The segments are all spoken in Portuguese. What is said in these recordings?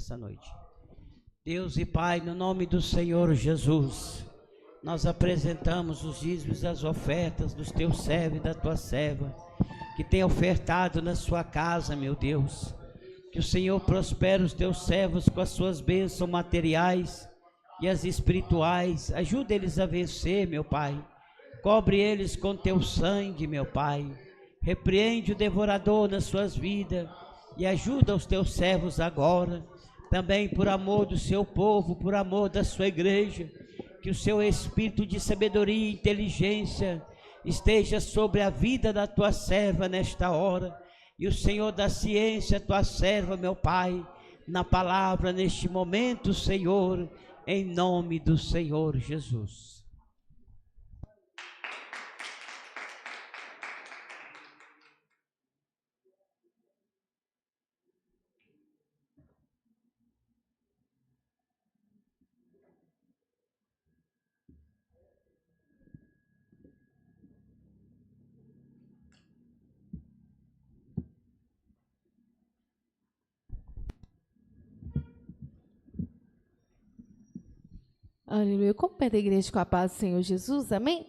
nessa noite. Deus e Pai, no nome do Senhor Jesus, nós apresentamos os dízimos e as ofertas dos teus servos e da tua serva, que tem ofertado na sua casa, meu Deus. Que o Senhor prospere os teus servos com as suas bênçãos materiais e as espirituais. Ajuda eles a vencer, meu Pai. Cobre eles com teu sangue, meu Pai. Repreende o devorador nas suas vidas e ajuda os teus servos agora. Também por amor do seu povo, por amor da sua igreja, que o seu espírito de sabedoria e inteligência esteja sobre a vida da tua serva nesta hora. E o Senhor da ciência, tua serva, meu Pai, na palavra neste momento, Senhor, em nome do Senhor Jesus. Aleluia. Como pede a igreja com a paz do Senhor Jesus, amém?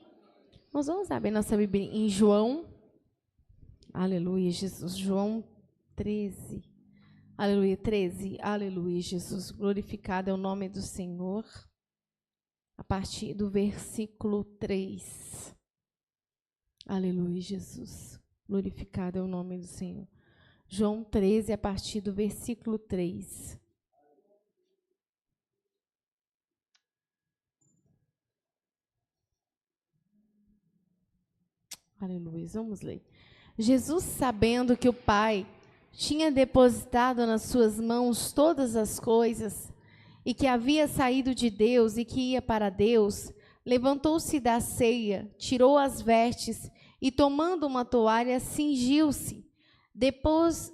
Nós vamos abrir nossa Bíblia em João, aleluia, Jesus, João 13, aleluia, 13, aleluia, Jesus, glorificado é o nome do Senhor, a partir do versículo 3, aleluia, Jesus, glorificado é o nome do Senhor. João 13, a partir do versículo 3. Aleluia, vamos ler. Jesus, sabendo que o Pai tinha depositado nas suas mãos todas as coisas, e que havia saído de Deus e que ia para Deus, levantou-se da ceia, tirou as vestes e, tomando uma toalha, cingiu-se. Depois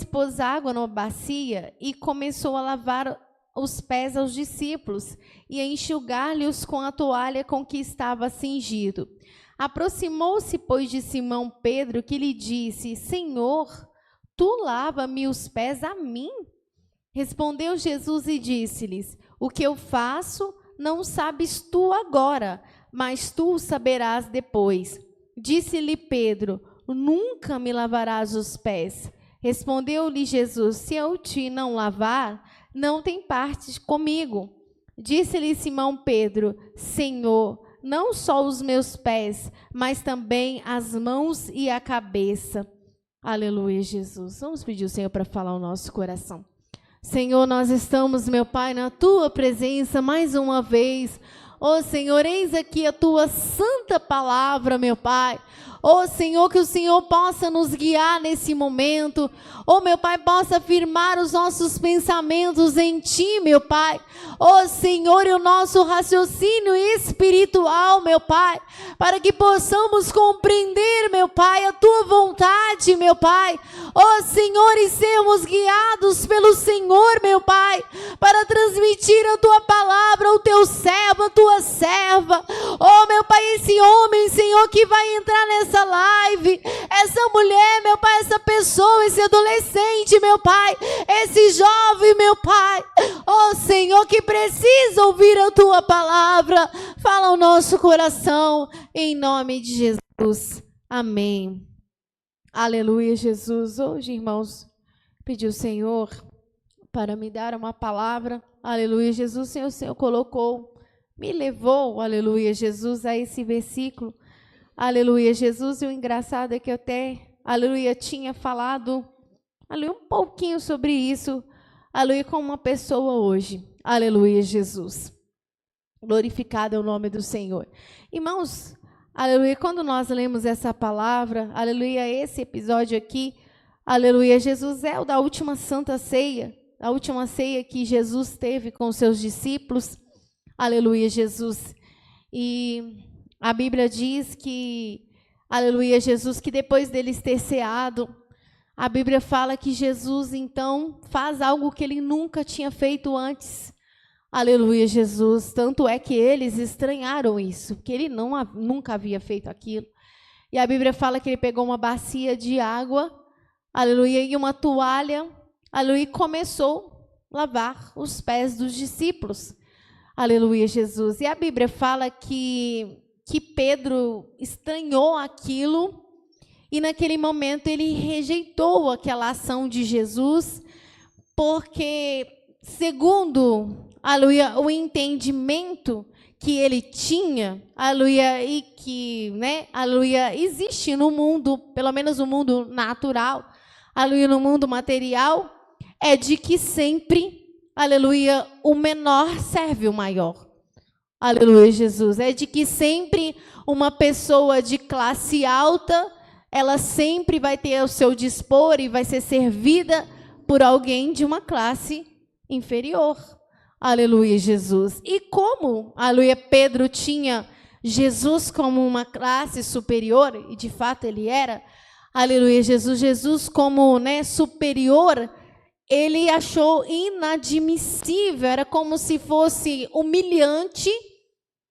pôs água numa bacia e começou a lavar os pés aos discípulos e a enxugar-lhes com a toalha com que estava cingido. Aproximou-se, pois, de Simão Pedro, que lhe disse: Senhor, tu lava-me os pés a mim? Respondeu Jesus e disse-lhes: O que eu faço não sabes tu agora, mas tu o saberás depois. Disse-lhe Pedro: Nunca me lavarás os pés. Respondeu-lhe Jesus: Se eu te não lavar, não tem parte comigo. Disse-lhe Simão Pedro: Senhor, não só os meus pés, mas também as mãos e a cabeça. Aleluia, Jesus. Vamos pedir ao Senhor para falar o nosso coração. Senhor, nós estamos, meu Pai, na tua presença mais uma vez. Ó Senhor, eis aqui a tua santa palavra, meu Pai. Ó Senhor, que o Senhor possa nos guiar nesse momento. Ó meu Pai, possa firmar os nossos pensamentos em Ti, meu Pai. Ó Senhor, e o nosso raciocínio espiritual, meu Pai, para que possamos compreender, meu Pai, a Tua vontade, meu Pai. Ó Senhor, e sermos guiados pelo Senhor, meu Pai, para transmitir a Tua palavra ao Teu servo, a Tua serva. Ó meu Pai, esse homem, Senhor, que vai entrar nessa live, essa mulher, meu Pai, essa pessoa, esse adolescente, meu Pai, esse jovem, meu Pai, ó Senhor, que precisa ouvir a Tua palavra, fala ao nosso coração, em nome de Jesus, amém. Aleluia, Jesus. Hoje, irmãos, pedi ao Senhor para me dar uma palavra, aleluia, Jesus, o Senhor colocou, me levou, aleluia, Jesus, a esse versículo, aleluia, Jesus, e o engraçado é que eu até, aleluia, tinha falado, aleluia, um pouquinho sobre isso, aleluia, com uma pessoa hoje, aleluia, Jesus. Glorificado é o nome do Senhor. Irmãos, aleluia, quando nós lemos essa palavra, aleluia, esse episódio aqui, aleluia, Jesus é o da última santa ceia, a última ceia que Jesus teve com os seus discípulos, aleluia, Jesus. E a Bíblia diz que, aleluia, Jesus, que depois deles ter ceado, a Bíblia fala que Jesus, então, faz algo que ele nunca tinha feito antes. Aleluia, Jesus. Tanto é que eles estranharam isso, que ele nunca havia feito aquilo. E a Bíblia fala que ele pegou uma bacia de água, aleluia, e uma toalha, aleluia, e começou lavar os pés dos discípulos. Aleluia, Jesus. E a Bíblia fala que Pedro estranhou aquilo e naquele momento ele rejeitou aquela ação de Jesus, porque segundo, aleluia, o entendimento que ele tinha, aleluia, e que, aleluia, existe no mundo, pelo menos no mundo natural, aleluia, no mundo material, é de que sempre, aleluia, o menor serve o maior. Aleluia, Jesus. É de que sempre uma pessoa de classe alta, ela sempre vai ter ao seu dispor e vai ser servida por alguém de uma classe inferior. Aleluia, Jesus. E como, aleluia, Pedro tinha Jesus como uma classe superior, e de fato ele era, aleluia, Jesus como, superior, ele achou inadmissível, era como se fosse humilhante,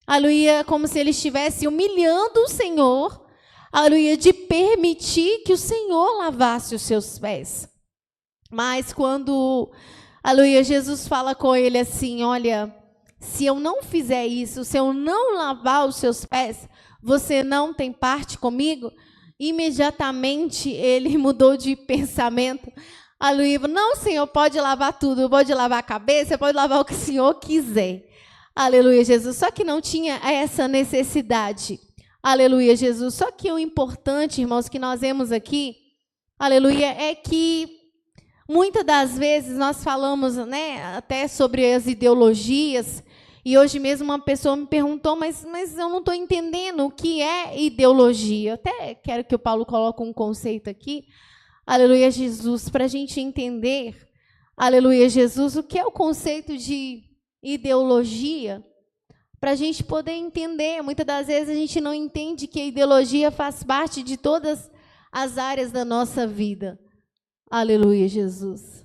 aleluia, como se ele estivesse humilhando o Senhor, aleluia, de permitir que o Senhor lavasse os seus pés. Mas quando, aleluia, Jesus fala com ele assim, olha, se eu não fizer isso, se eu não lavar os seus pés, você não tem parte comigo? Imediatamente ele mudou de pensamento. Aleluia, não, Senhor, pode lavar tudo, pode lavar a cabeça, pode lavar o que o Senhor quiser. Aleluia, Jesus. Só que não tinha essa necessidade. Aleluia, Jesus. Só que o importante, irmãos, que nós vemos aqui, aleluia, é que muitas das vezes nós falamos, até sobre as ideologias, e hoje mesmo uma pessoa me perguntou, mas eu não estou entendendo o que é ideologia. Eu até quero que o Paulo coloque um conceito aqui, aleluia, Jesus, para a gente entender, aleluia, Jesus, o que é o conceito de ideologia, para a gente poder entender. Muitas das vezes a gente não entende que a ideologia faz parte de todas as áreas da nossa vida. Aleluia, Jesus.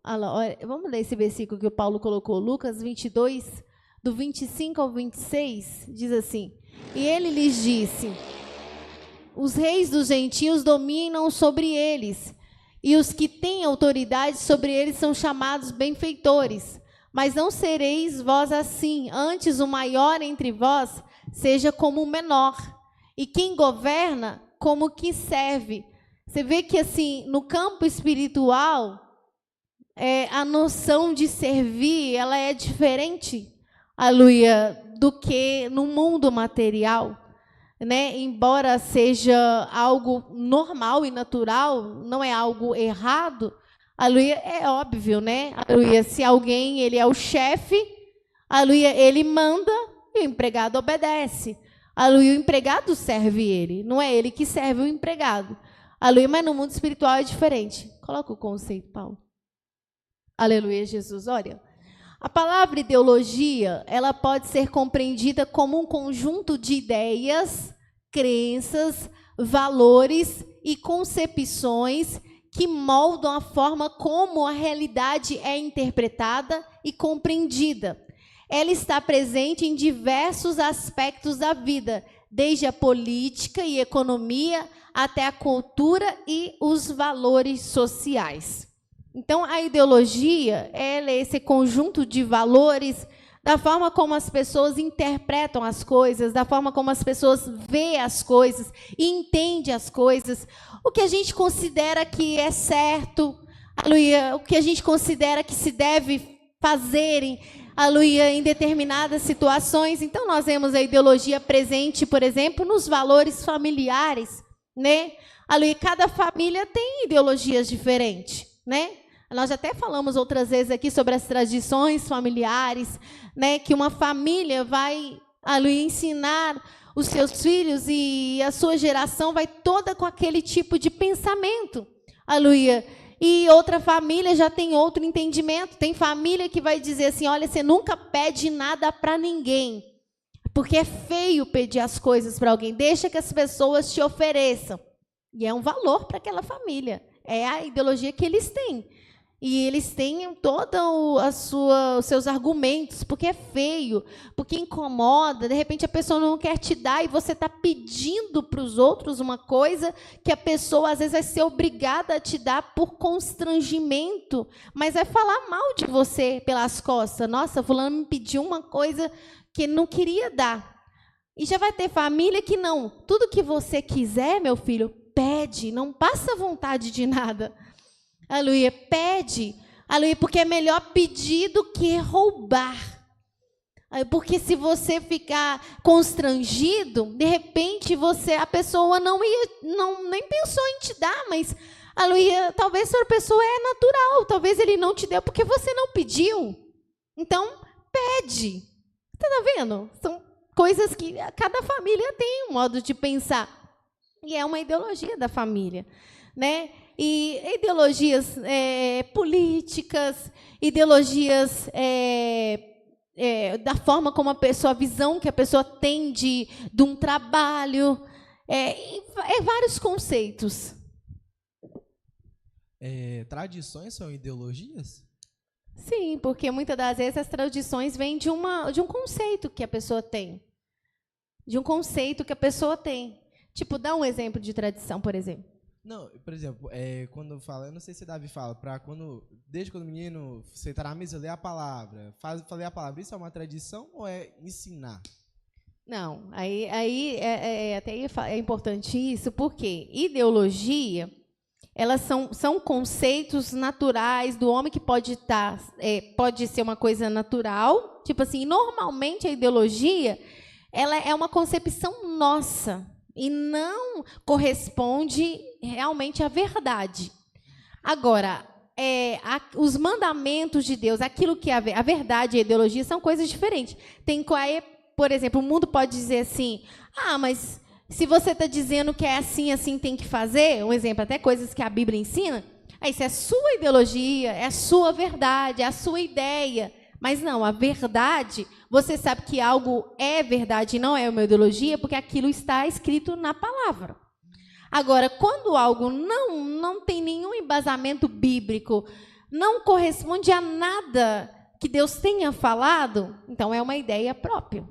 Olha, vamos ler esse versículo que o Paulo colocou, Lucas 22, do 25 ao 26, diz assim, e ele lhes disse, os reis dos gentios dominam sobre eles, e os que têm autoridade sobre eles são chamados benfeitores. Mas não sereis vós assim, antes o maior entre vós seja como o menor, e quem governa como que serve. Você vê que assim, no campo espiritual, a noção de servir, ela é diferente, aleluia, do que no mundo material. Embora seja algo normal e natural, não é algo errado, aleluia, é óbvio, aleluia, se alguém, ele é o chefe, aleluia, ele manda e o empregado obedece, aleluia, o empregado serve ele, não é ele que serve o empregado, aleluia, mas no mundo espiritual é diferente. Coloca o conceito, Paulo. Aleluia, Jesus. Olha, a palavra ideologia, ela pode ser compreendida como um conjunto de ideias, crenças, valores e concepções que moldam a forma como a realidade é interpretada e compreendida. Ela está presente em diversos aspectos da vida, desde a política e economia até a cultura e os valores sociais. Então, a ideologia, ela é esse conjunto de valores, da forma como as pessoas interpretam as coisas, da forma como as pessoas veem as coisas, entendem as coisas, o que a gente considera que é certo, aleluia, o que a gente considera que se deve fazer, aleluia, em determinadas situações. Então, nós vemos a ideologia presente, por exemplo, nos valores familiares, Aleluia, cada família tem ideologias diferentes, Nós até falamos outras vezes aqui sobre as tradições familiares, que uma família vai, aleluia, ensinar os seus filhos e a sua geração vai toda com aquele tipo de pensamento, aleluia. E outra família já tem outro entendimento. Tem família que vai dizer assim, olha, você nunca pede nada para ninguém, porque é feio pedir as coisas para alguém, deixa que as pessoas te ofereçam. E é um valor para aquela família, é a ideologia que eles têm. E eles têm todos os seus argumentos, porque é feio, porque incomoda, de repente a pessoa não quer te dar e você está pedindo para os outros uma coisa que a pessoa às vezes vai ser obrigada a te dar por constrangimento, mas vai falar mal de você pelas costas. Nossa, fulano me pediu uma coisa que não queria dar. E já vai ter família que não. Tudo que você quiser, meu filho, pede, não passa vontade de nada. Aleluia, pede, aleluia, porque é melhor pedir do que roubar. Porque se você ficar constrangido, de repente a pessoa nem pensou em te dar, mas aleluia, talvez a pessoa é natural, talvez ele não te deu porque você não pediu. Então, pede. Você está vendo? São coisas que cada família tem um modo de pensar. E é uma ideologia da família, né? E ideologias políticas, ideologias da forma como a visão que a pessoa tem de um trabalho, vários conceitos. Tradições são ideologias? Sim, porque muitas das vezes as tradições vêm de um conceito que a pessoa tem. De um conceito que a pessoa tem. Tipo, dá um exemplo de tradição, por exemplo. Não, por exemplo, quando fala, eu não sei se Davi fala, desde quando o menino sentar na mesa, ler a palavra, ler a palavra, isso é uma tradição ou é ensinar? Não, até aí é importante isso, porque ideologia, elas são conceitos naturais do homem que pode ser uma coisa natural, tipo assim, normalmente a ideologia, ela é uma concepção nossa, e não corresponde realmente à verdade. Agora, os mandamentos de Deus, aquilo que é a verdade e a ideologia são coisas diferentes. Por exemplo, o mundo pode dizer assim, mas se você está dizendo que é assim, assim tem que fazer, um exemplo, até coisas que a Bíblia ensina, isso é a sua ideologia, é a sua verdade, é a sua ideia. Mas não, a verdade, você sabe que algo é verdade e não é uma ideologia, porque aquilo está escrito na palavra. Agora, quando algo não tem nenhum embasamento bíblico, não corresponde a nada que Deus tenha falado, então é uma ideia própria.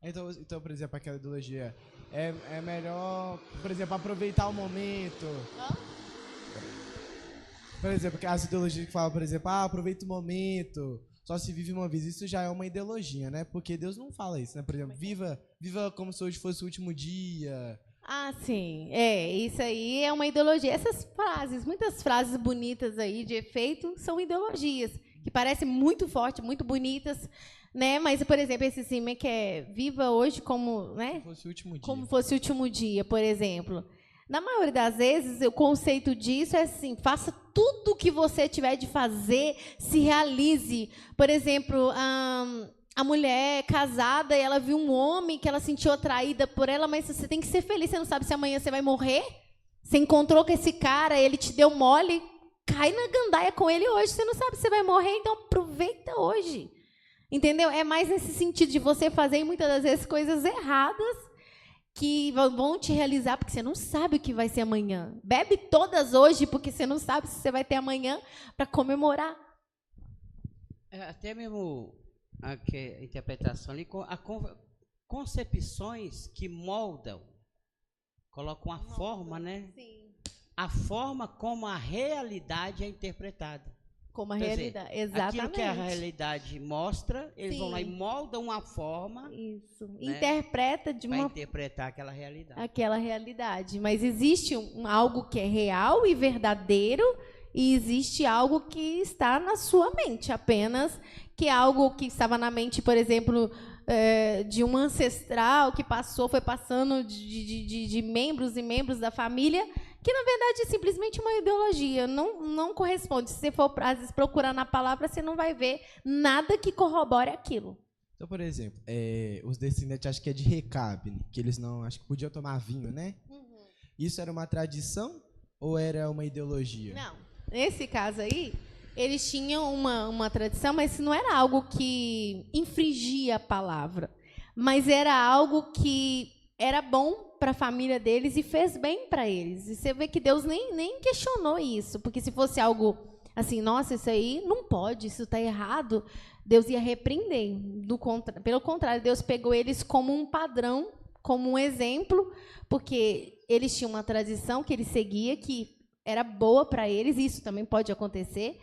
Então, por exemplo, aquela ideologia, é melhor, por exemplo, aproveitar o momento. Por exemplo, as ideologias que falam, por exemplo, aproveita o momento, só se vive uma vez, isso já é uma ideologia, né? Porque Deus não fala isso, né? Por exemplo, viva como se hoje fosse o último dia. Sim. Isso aí é uma ideologia. Essas frases, muitas frases bonitas aí de efeito, são ideologias, que parecem muito fortes, muito bonitas, né? Mas, por exemplo, esse cima que é viva hoje como, né? Como fosse o último dia. Como fosse o último dia, por exemplo. Na maioria das vezes, o conceito disso é assim, faça tudo o que você tiver de fazer, se realize. Por exemplo, a mulher casada, ela viu um homem que ela sentiu atraída por ela, mas você tem que ser feliz, você não sabe se amanhã você vai morrer. Você encontrou com esse cara, ele te deu mole, cai na gandaia com ele hoje, você não sabe se você vai morrer, então aproveita hoje. Entendeu? É mais nesse sentido de você fazer, muitas das vezes, coisas erradas, que vão te realizar, porque você não sabe o que vai ser amanhã. Bebe todas hoje, porque você não sabe se você vai ter amanhã para comemorar. Até mesmo a interpretação ali, concepções que moldam, colocam a forma, né? Sim. A forma como a realidade é interpretada. Como a realidade, exatamente. Aquilo que a realidade mostra, eles vão lá e moldam uma forma. Isso. Né, interpreta para interpretar aquela realidade. Aquela realidade. Mas existe algo que é real e verdadeiro, e existe algo que está na sua mente, apenas que é algo que estava na mente, por exemplo, de um ancestral que foi passando de membros e membros da família, que na verdade é simplesmente uma ideologia, não corresponde. Se você for às vezes procurar na palavra, você não vai ver nada que corrobore aquilo. Então, por exemplo, os descendentes, acho que é de Recabe, que eles acho que podiam tomar vinho, né? Uhum. Isso era uma tradição ou era uma ideologia? Não, nesse caso aí, eles tinham uma tradição, mas não era algo que infringia a palavra, mas era algo que era bom para a família deles e fez bem para eles. E você vê que Deus nem questionou isso, porque se fosse algo assim, nossa, isso aí não pode, isso está errado, Deus ia repreender. Pelo contrário, Deus pegou eles como um padrão, como um exemplo, porque eles tinham uma tradição que eles seguiam, que era boa para eles, isso também pode acontecer.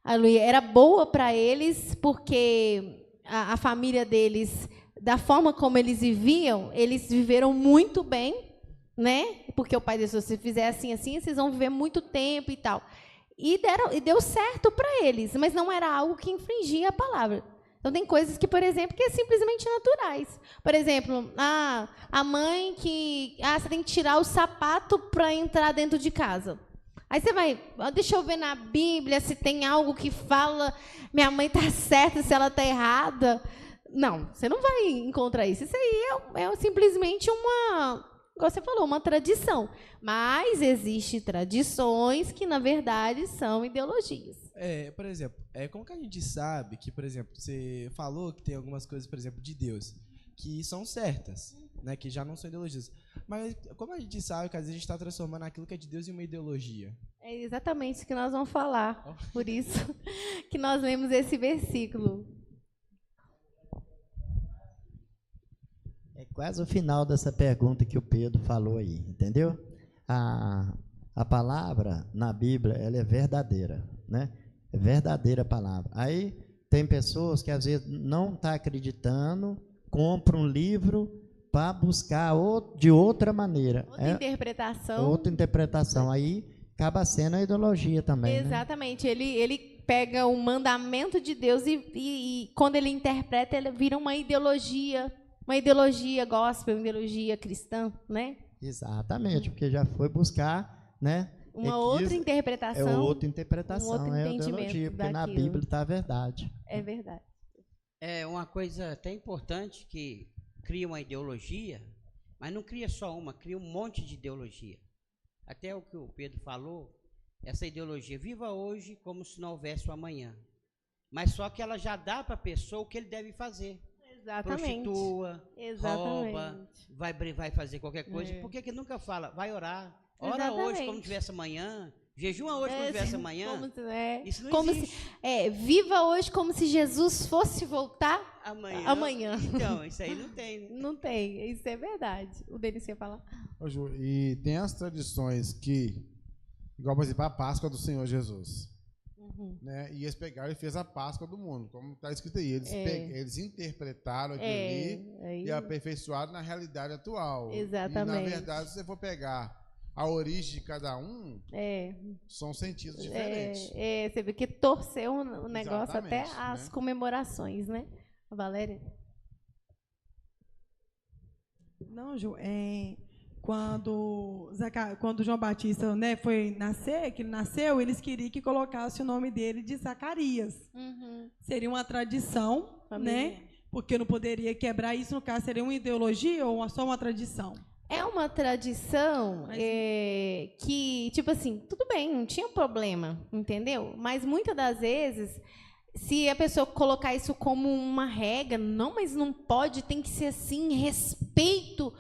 Aleluia, era boa para eles, porque a família deles, da forma como eles viviam, eles viveram muito bem, né? Porque o pai deles, se fizer assim, assim, vocês vão viver muito tempo e tal. E deu certo para eles, mas não era algo que infringia a palavra. Então, tem coisas que, por exemplo, que é simplesmente naturais. Por exemplo, a mãe que... você tem que tirar o sapato para entrar dentro de casa. Aí você vai... Deixa eu ver na Bíblia se tem algo que fala minha mãe está certa, se ela está errada. Não, você não vai encontrar isso. Isso aí é simplesmente uma... Como você falou, uma tradição. Mas existem tradições que, na verdade, são ideologias. Por exemplo, como que a gente sabe que, por exemplo, você falou que tem algumas coisas, por exemplo, de Deus, que são certas, né, que já não são ideologias. Mas como a gente sabe que às vezes a gente está transformando aquilo que é de Deus em uma ideologia? É exatamente isso que nós vamos falar. Por isso que nós lemos esse versículo. É quase o final dessa pergunta que o Pedro falou aí, entendeu? A palavra na Bíblia, ela é verdadeira, né? É verdadeira a palavra. Aí tem pessoas que às vezes não estão acreditando, compram um livro para buscar de outra maneira. Interpretação. Outra interpretação. Aí acaba sendo a ideologia também. Exatamente. Né? Ele pega o mandamento de Deus e quando ele interpreta, ele vira uma ideologia gospel, uma ideologia cristã, né? Exatamente, porque já foi buscar, né? Uma outra interpretação. É outra interpretação, um outro ideologia, porque na Bíblia está a verdade. É verdade. É uma coisa até importante que cria uma ideologia, mas não cria só uma, cria um monte de ideologia. Até o que o Pedro falou, essa ideologia, viva hoje como se não houvesse o amanhã. Mas só que ela já dá para a pessoa o que ele deve fazer. Exatamente. Prostitua, exatamente. rouba, vai fazer qualquer coisa. Por que nunca fala? Vai orar. Ora exatamente. hoje como tivesse amanhã. Jejuma hoje como tivesse amanhã. Isso não como existe. Viva hoje como se Jesus fosse voltar amanhã. Então, isso aí não tem. Né? Não tem, isso é verdade. O Denis ia falar. Ô, Ju, e tem as tradições que, igual, por exemplo, a Páscoa do Senhor Jesus. Né? E eles pegaram e fez a Páscoa do mundo, como está escrito aí. Eles interpretaram aquilo ali e aperfeiçoaram na realidade atual. Exatamente. E, na verdade, se você for pegar a origem de cada um, são sentidos diferentes. Você vê que torceu o negócio até as né? comemorações, né? A Valéria? Não, Ju, quando João Batista, né, foi nascer, que ele nasceu, eles queriam que colocasse o nome dele de Zacarias. Seria uma tradição, né? Porque não poderia quebrar isso, no caso, seria uma ideologia ou só uma tradição? É uma tradição que, tipo assim, tudo bem, não tinha problema, entendeu? Mas muitas das vezes, se a pessoa colocar isso como uma regra, não, mas não pode, tem que ser assim, em respeito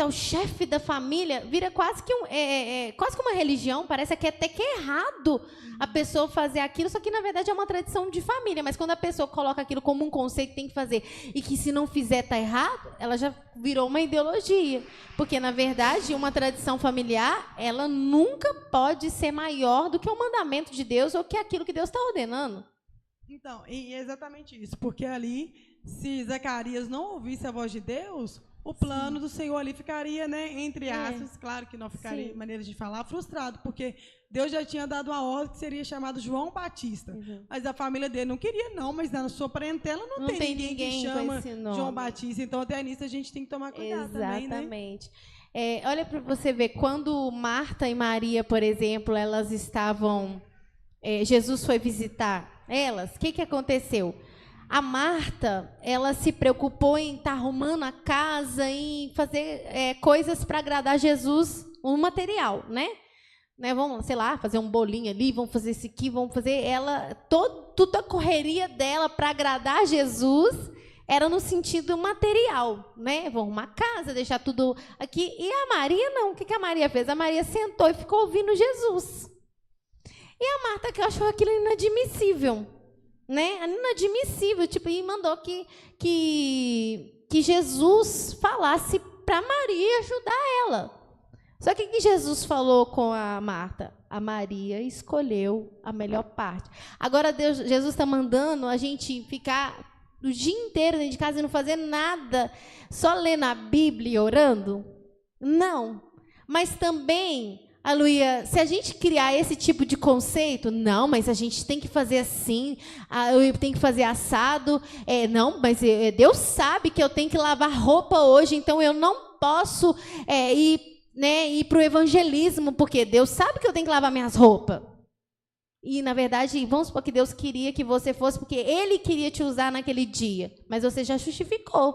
ao chefe da família, vira quase que quase que uma religião, parece que até que é errado a pessoa fazer aquilo, só que na verdade é uma tradição de família, mas quando a pessoa coloca aquilo como um conceito que tem que fazer e que se não fizer está errado, ela já virou uma ideologia, porque na verdade uma tradição familiar, ela nunca pode ser maior do que o mandamento de Deus ou que aquilo que Deus está ordenando. Então, e é exatamente isso, porque ali, se Zacarias não ouvisse a voz de Deus, o plano do Senhor ali ficaria, né, entre aspas, claro que não ficaria maneira de falar, frustrado, porque Deus já tinha dado uma ordem que seria chamado João Batista. Mas a família dele não queria, não, mas na sua parentela não tem ninguém que chama João Batista. Então, até nisso a gente tem que tomar cuidado também, né? Exatamente. Olha para você ver, quando Marta e Maria, por exemplo, elas estavam... Jesus foi visitar elas, o que aconteceu? A Marta, ela se preocupou em estar arrumando a casa, em fazer coisas para agradar Jesus, um material, né? Vamos, sei lá, fazer um bolinho ali, vamos fazer isso aqui, vamos fazer... Toda a correria dela para agradar Jesus era no sentido material, né? Vamos arrumar a casa, deixar tudo aqui. E a Maria não, o que a Maria fez? A Maria sentou e ficou ouvindo Jesus. E a Marta que achou aquilo inadmissível, né? Inadmissível, tipo, e mandou que Jesus falasse para Maria ajudar ela. Só que o que Jesus falou com a Marta? A Maria escolheu a melhor parte. Agora Jesus está mandando a gente ficar o dia inteiro dentro de casa e não fazer nada, só lendo a Bíblia e orando? Não. Mas também, aleluia, se a gente criar esse tipo de conceito, não, mas a gente tem que fazer assim, eu tenho que fazer assado, não, mas Deus sabe que eu tenho que lavar roupa hoje, então eu não posso ir para o evangelismo, porque Deus sabe que eu tenho que lavar minhas roupas. E, na verdade, vamos supor que Deus queria que você fosse, porque Ele queria te usar naquele dia. Mas você já justificou.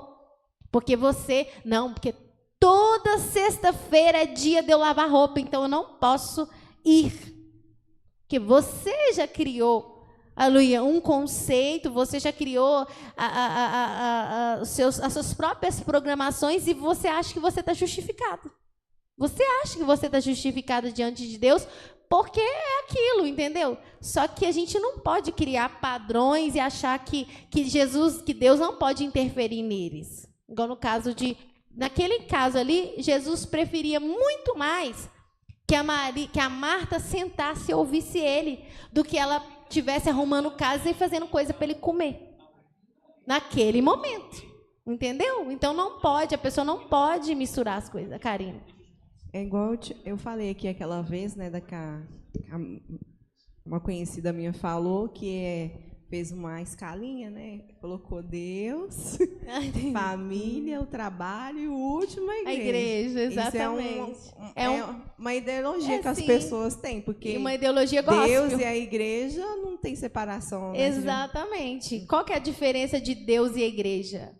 Porque porque toda sexta-feira é dia de eu lavar roupa, então eu não posso ir. Porque você já criou, aleluia, um conceito, você já criou as suas próprias programações e você acha que você está justificado. Você acha que você está justificado diante de Deus porque é aquilo, entendeu? Só que a gente não pode criar padrões e achar que Deus não pode interferir neles. Igual naquele caso ali, Jesus preferia muito mais que a Marta sentasse e ouvisse ele do que ela estivesse arrumando casa e fazendo coisa para ele comer. Naquele momento, entendeu? Então a pessoa não pode misturar as coisas, Karina. É igual eu falei aqui aquela vez, né, uma conhecida minha falou que fez uma escalinha, né, colocou Deus, família, o trabalho e o último a igreja. A igreja, exatamente. Isso é uma ideologia que as sim. pessoas têm, porque uma ideologia gospel. Deus e a igreja não tem separação. Né? Exatamente. Qual que é a diferença de Deus e a igreja?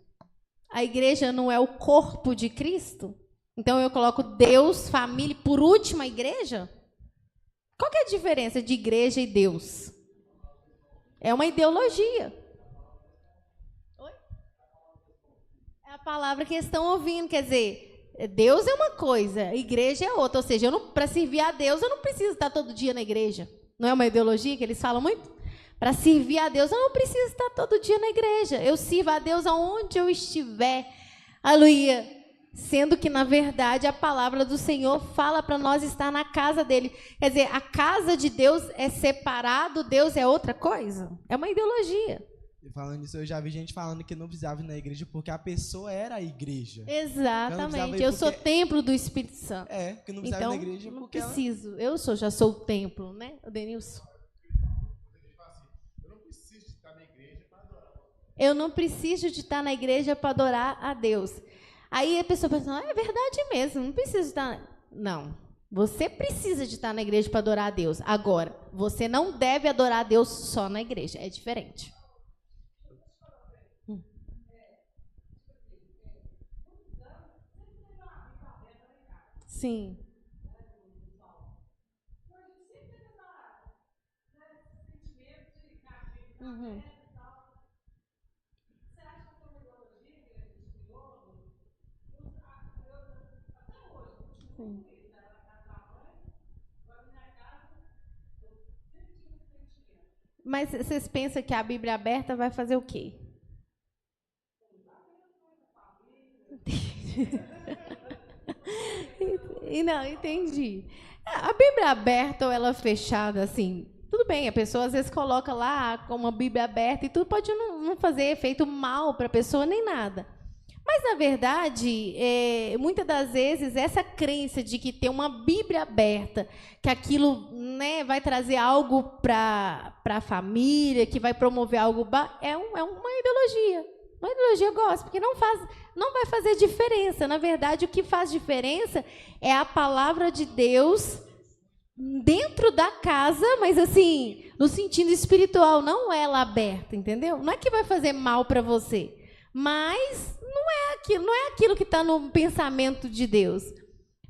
A igreja não é o corpo de Cristo? Então eu coloco Deus, família, por último a igreja? Qual que é a diferença de igreja e Deus? É uma ideologia. Oi? É a palavra que eles estão ouvindo, quer dizer, Deus é uma coisa, igreja é outra. Ou seja, para servir a Deus eu não preciso estar todo dia na igreja. Não é uma ideologia que eles falam muito? Para servir a Deus eu não preciso estar todo dia na igreja. Eu sirvo a Deus aonde eu estiver. Aleluia. Sendo que, na verdade, a palavra do Senhor fala para nós estar na casa dele. Quer dizer, a casa de Deus é separado, Deus é outra coisa. É uma ideologia. E falando nisso, eu já vi gente falando que não precisava ir na igreja porque a pessoa era a igreja. Exatamente. Eu sou templo do Espírito Santo. Que não precisava ir na igreja não porque preciso. Já sou o templo, né, o Denilson? Eu não preciso de estar na igreja para adorar a Deus. Aí a pessoa pensa, é verdade mesmo, não preciso estar... Não, você precisa de estar na igreja para adorar a Deus. Agora, você não deve adorar a Deus só na igreja, é diferente. Sim. Uhum. Sim. Mas vocês pensam que a Bíblia aberta vai fazer o quê? Não, entendi. A Bíblia aberta ou ela fechada, assim, tudo bem, a pessoa às vezes coloca lá como a Bíblia aberta e tudo pode não fazer efeito mal para a pessoa nem nada. Mas, na verdade, muitas das vezes, essa crença de que ter uma Bíblia aberta, que aquilo, né, vai trazer algo para a família, que vai promover algo, é uma ideologia. Uma ideologia gospel, porque não vai fazer diferença. Na verdade, o que faz diferença é a palavra de Deus dentro da casa, mas assim, no sentido espiritual, não ela aberta, entendeu? Não é que vai fazer mal para você, mas não é aquilo que está no pensamento de Deus.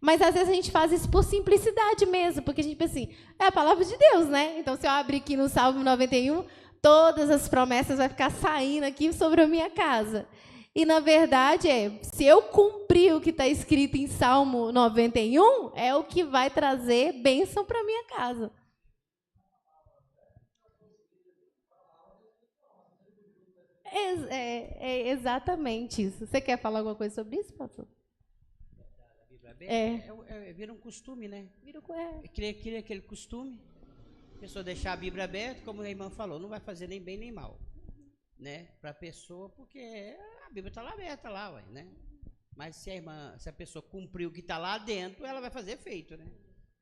Mas às vezes a gente faz isso por simplicidade mesmo, porque a gente pensa assim, é a palavra de Deus, né? Então, se eu abrir aqui no Salmo 91, todas as promessas vão ficar saindo aqui sobre a minha casa. E, na verdade, se eu cumprir o que está escrito em Salmo 91, é o que vai trazer bênção para a minha casa. É exatamente isso. Você quer falar alguma coisa sobre isso, pastor? Vira um costume, né? Cria aquele costume. A pessoa deixar a Bíblia aberta, como a irmã falou, não vai fazer nem bem nem mal, né? Para a pessoa, porque a Bíblia está lá aberta lá, ué, né? Mas se a pessoa cumprir o que está lá dentro, ela vai fazer efeito, né?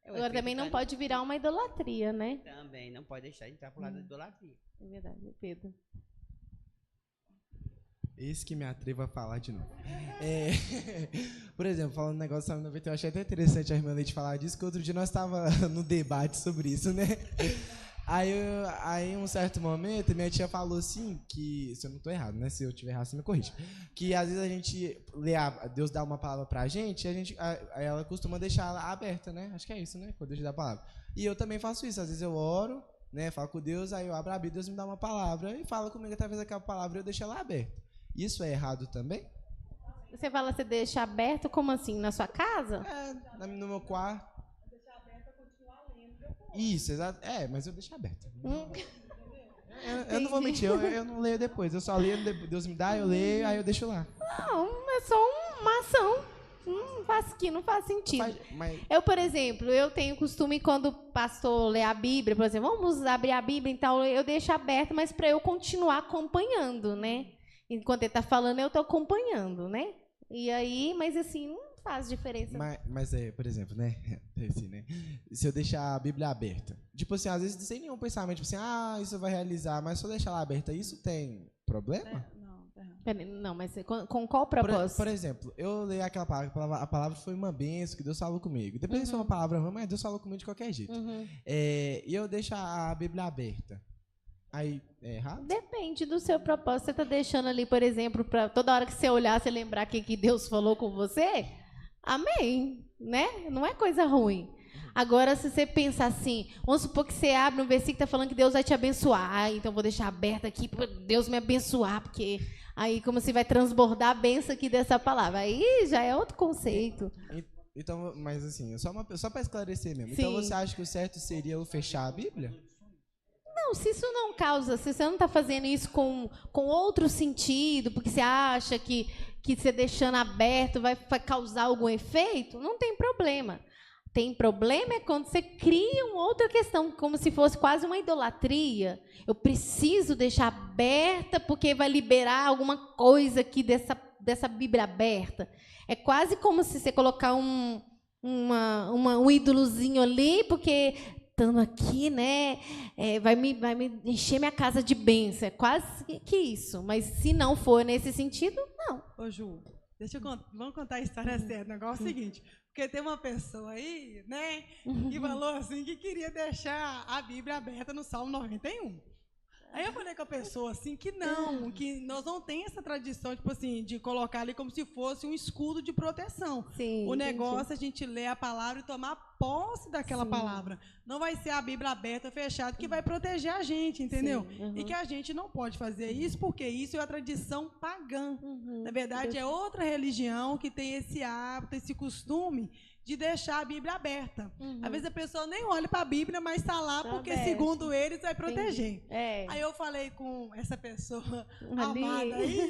Agora também não pode virar uma idolatria, né? Também não pode deixar de entrar pro lado da idolatria. É verdade, Pedro. Esse que me atrevo a falar de novo. Por exemplo, falando um negócio do Salmo 91, eu achei até interessante a irmã Leite falar disso, que outro dia nós estávamos no debate sobre isso, né? Aí, um certo momento, minha tia falou assim, que, se eu não estou errado, né? Se eu estiver errado, você me corrige. Que às vezes a gente lê, Deus dá uma palavra pra gente, e ela costuma deixar ela aberta, né? Acho que é isso, né? Quando Deus dá a palavra. E eu também faço isso, às vezes eu oro, né? Falo com Deus, aí eu abro a Bíblia, Deus me dá uma palavra, e fala comigo através daquela palavra, eu deixo ela aberta. Isso é errado também? Você fala, você deixa aberto, como assim? Na sua casa? No meu quarto. Deixar aberto é continuar lendo. Isso, exato. Mas eu deixo aberto. Eu não vou mentir, eu não leio depois. Eu só leio, Deus me dá, eu leio, aí eu deixo lá. Não, é só uma ação. Não faz sentido. Eu, por exemplo, eu tenho costume, quando o pastor lê a Bíblia, por exemplo, vamos abrir a Bíblia, então eu deixo aberto, mas para eu continuar acompanhando, né? Enquanto ele está falando, eu estou acompanhando, né? E aí, mas assim, não faz diferença. Mas por exemplo, né? Assim, né? Se eu deixar a Bíblia aberta, tipo assim, às vezes sem nenhum pensamento, tipo assim, isso vai realizar, mas se eu deixar ela aberta, isso tem problema? Não, mas com qual propósito? Por exemplo, eu leio aquela palavra, a palavra foi uma bênção que Deus falou comigo. Depois foi uma palavra ruim, mas Deus falou comigo de qualquer jeito. E eu deixo a Bíblia aberta. Aí, é errado? Depende do seu propósito. Você está deixando ali, por exemplo, para toda hora que você olhar, você lembrar que Deus falou com você? Amém, né? Não é coisa ruim. Agora, se você pensar assim, vamos supor que você abre um versículo que está falando que Deus vai te abençoar. Então, vou deixar aberto aqui para Deus me abençoar, porque aí como se vai transbordar a bênção aqui dessa palavra. Aí já é outro conceito. Então, mas assim, só para esclarecer mesmo. Sim. Então, você acha que o certo seria eu fechar a Bíblia? Não, se isso não causa, se você não está fazendo isso com outro sentido, porque você acha que você deixando aberto vai causar algum efeito, não tem problema. Tem problema é quando você cria uma outra questão, como se fosse quase uma idolatria. Eu preciso deixar aberta porque vai liberar alguma coisa aqui dessa Bíblia aberta. É quase como se você colocar um ídolozinho ali, porque estando aqui, né, vai me encher minha casa de bênção. É quase que isso. Mas se não for nesse sentido, não. Ô, Ju, vamos contar a história séria. O negócio é o seguinte, porque tem uma pessoa aí, né, que falou assim que queria deixar a Bíblia aberta no Salmo 91. Aí eu falei com a pessoa assim que nós não tem essa tradição, tipo assim, de colocar ali como se fosse um escudo de proteção. Sim, o negócio é a gente ler a palavra e tomar posse daquela palavra. Não vai ser a Bíblia aberta, fechada, que vai proteger a gente, entendeu? E que a gente não pode fazer isso, porque isso é a tradição pagã. Na verdade, é outra religião que tem esse hábito, esse costume de deixar a Bíblia aberta. Às vezes a pessoa nem olha para a Bíblia, mas está lá porque, segundo eles, vai proteger. Aí eu falei com essa pessoa amada aí,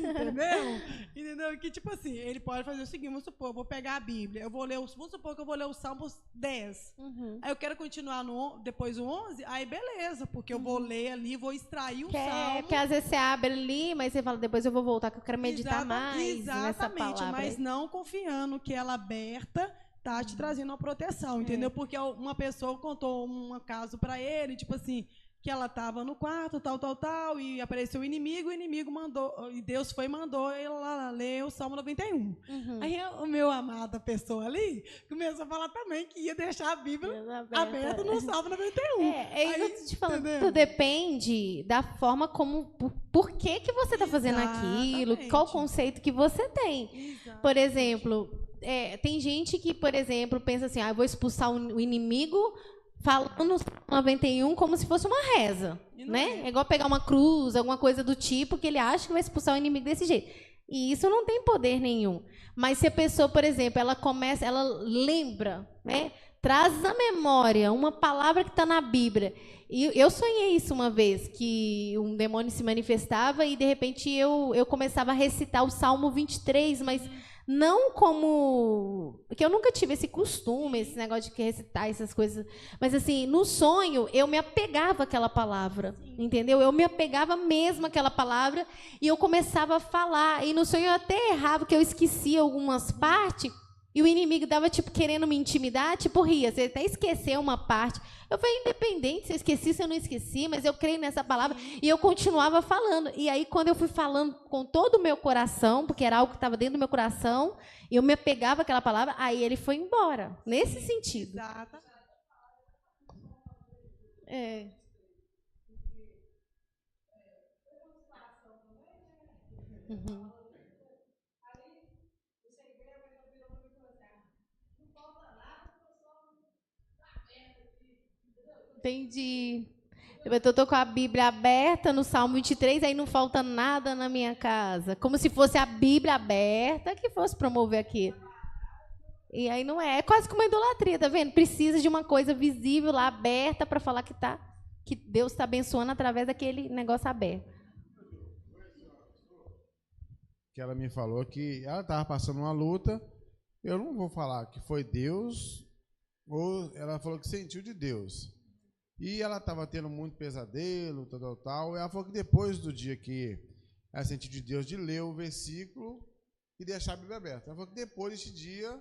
entendeu? Que, tipo assim, ele pode fazer o seguinte, vamos supor, eu vou pegar a Bíblia, vamos supor que eu vou ler o Salmos 10. Aí eu quero continuar depois o 11, aí beleza, porque eu vou ler ali, vou extrair o Salmo. Porque às vezes você abre ali, mas você fala, depois eu vou voltar, que eu quero meditar mais nessa palavra. Mas não confiando que ela aberta tá te trazendo uma proteção, entendeu? Porque uma pessoa contou um caso para ele, tipo assim, que ela estava no quarto, tal, e apareceu o inimigo mandou, e Deus mandou ela ler o Salmo 91. Aí o meu amado, a pessoa ali, começou a falar também que ia deixar a Bíblia aberta no Salmo 91. Aí eu tô te falando, tudo depende da forma como, por que você está fazendo aquilo, qual o conceito que você tem. Por exemplo, tem gente que, por exemplo, pensa assim, eu vou expulsar o inimigo falando no 91 como se fosse uma reza, né? É igual pegar uma cruz, alguma coisa do tipo, que ele acha que vai expulsar o inimigo desse jeito. E isso não tem poder nenhum. Mas se a pessoa, por exemplo, ela lembra, né? traz à memória uma palavra que está na Bíblia. E eu sonhei isso uma vez, que um demônio se manifestava e, de repente, eu começava a recitar o Salmo 23, mas não como... Porque eu nunca tive esse costume, esse negócio de recitar essas coisas. Mas, assim, no sonho, eu me apegava àquela palavra, entendeu? Eu me apegava mesmo àquela palavra e eu começava a falar. E no sonho eu até errava, que eu esquecia algumas partes. E o inimigo dava, tipo, querendo me intimidar, tipo, ria, você até esqueceu uma parte. Eu falei, independente se eu esqueci, se eu não esqueci, mas eu creio nessa palavra, e eu continuava falando. E aí, quando eu fui falando com todo o meu coração, porque era algo que estava dentro do meu coração, e eu me apegava àquela palavra, aí ele foi embora, nesse sentido. Exato. É. Uhum. Entendi. Eu estou com a Bíblia aberta no Salmo 23, aí não falta nada na minha casa. Como se fosse a Bíblia aberta que fosse promover aqui. E aí não é. É quase como uma idolatria, tá vendo? Precisa de uma coisa visível lá, aberta, para falar que Deus está abençoando através daquele negócio aberto. Que ela me falou que ela estava passando uma luta. Eu não vou falar que foi Deus, ou ela falou que sentiu de Deus. E ela estava tendo muito pesadelo, tal. E ela falou que depois do dia que ela sentiu de Deus, de ler o versículo e deixar a Bíblia aberta. Ela falou que depois desse dia,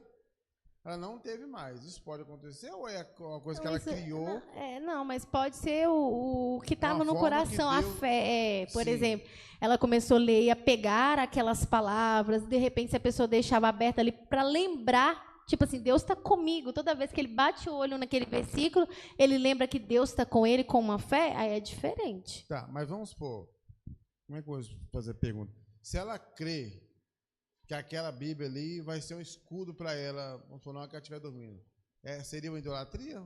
ela não teve mais. Isso pode acontecer ou é uma coisa que ela criou? Não, mas pode ser o que estava no coração, a fé. Por exemplo, ela começou a ler e a pegar aquelas palavras, de repente, se a pessoa deixava aberta ali para lembrar. Tipo assim, Deus está comigo. Toda vez que ele bate o olho naquele versículo, ele lembra que Deus está com ele com uma fé, aí é diferente. Tá, mas vamos supor, como é que eu vou fazer a pergunta? Se ela crê que aquela Bíblia ali vai ser um escudo para ela, vamos supor, na hora que ela estiver dormindo, seria uma idolatria?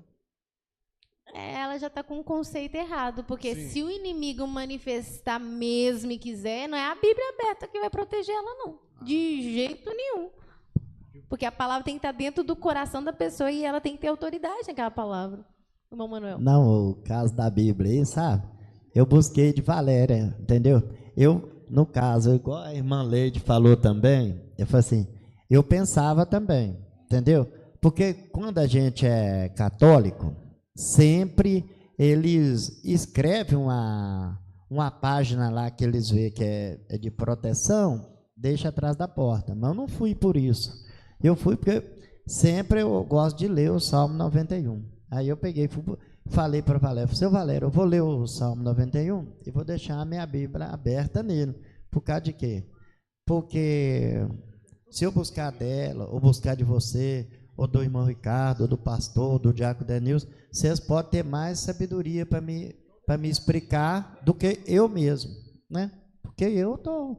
Ela já está com um conceito errado, porque Sim. Se o inimigo manifestar mesmo e quiser, não é a Bíblia aberta que vai proteger ela, não. De jeito nenhum. Porque a palavra tem que estar dentro do coração da pessoa e ela tem que ter autoridade naquela palavra. Irmão Manuel. Não, o caso da Bíblia aí, sabe? Eu busquei de Valéria, entendeu? No caso, igual a irmã Leide falou também, eu falei assim, eu pensava também, entendeu? Porque quando a gente é católico, sempre eles escrevem uma página lá que eles veem que é de proteção, deixa atrás da porta. Mas eu não fui por isso. Eu fui porque sempre eu gosto de ler o Salmo 91. Aí eu peguei, falei para Valério, seu Valério, eu vou ler o Salmo 91 e vou deixar a minha Bíblia aberta nele. Por causa de quê? Porque se eu buscar dela, ou buscar de você, ou do irmão Ricardo, ou do pastor, ou do diácono Denilson, vocês podem ter mais sabedoria para me explicar do que eu mesmo, né? Porque eu estou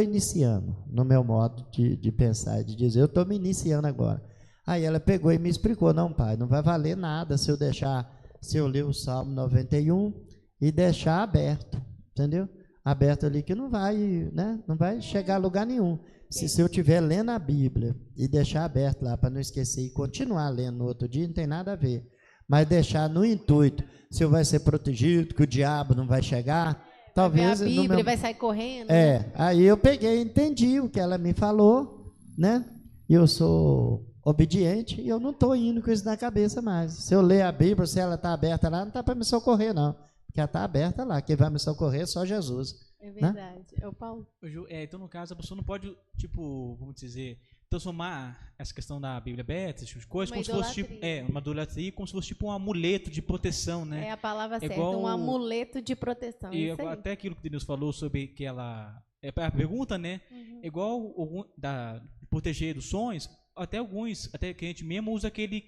iniciando no meu modo de pensar e de dizer, eu estou me iniciando agora. Aí ela pegou e me explicou, não, pai, não vai valer nada se eu ler o Salmo 91 e deixar aberto, entendeu? Aberto ali que não vai chegar a lugar nenhum. Se eu estiver lendo a Bíblia e deixar aberto lá para não esquecer e continuar lendo no outro dia, não tem nada a ver. Mas deixar no intuito, se eu vai ser protegido, que o diabo não vai chegar, talvez... A Bíblia vai sair correndo. Aí eu peguei, entendi o que ela me falou, né? E eu sou obediente e eu não estou indo com isso na cabeça mais. Se eu ler a Bíblia, se ela está aberta lá, não está para me socorrer, não. Porque ela está aberta lá. Quem vai me socorrer é só Jesus. É verdade. Né? É o Paulo. Então, no caso, a pessoa não pode, tipo, vamos dizer, transformar essa questão da Bíblia aberta, essas coisas, como se fosse tipo, uma idolatria, como se fosse tipo um amuleto de proteção, né? É a palavra certa, um amuleto de proteção. E até aquilo que o Denilson falou sobre que ela... a pergunta, né? Uhum. Igual de proteger dos sonhos, até que a gente mesmo usa aquele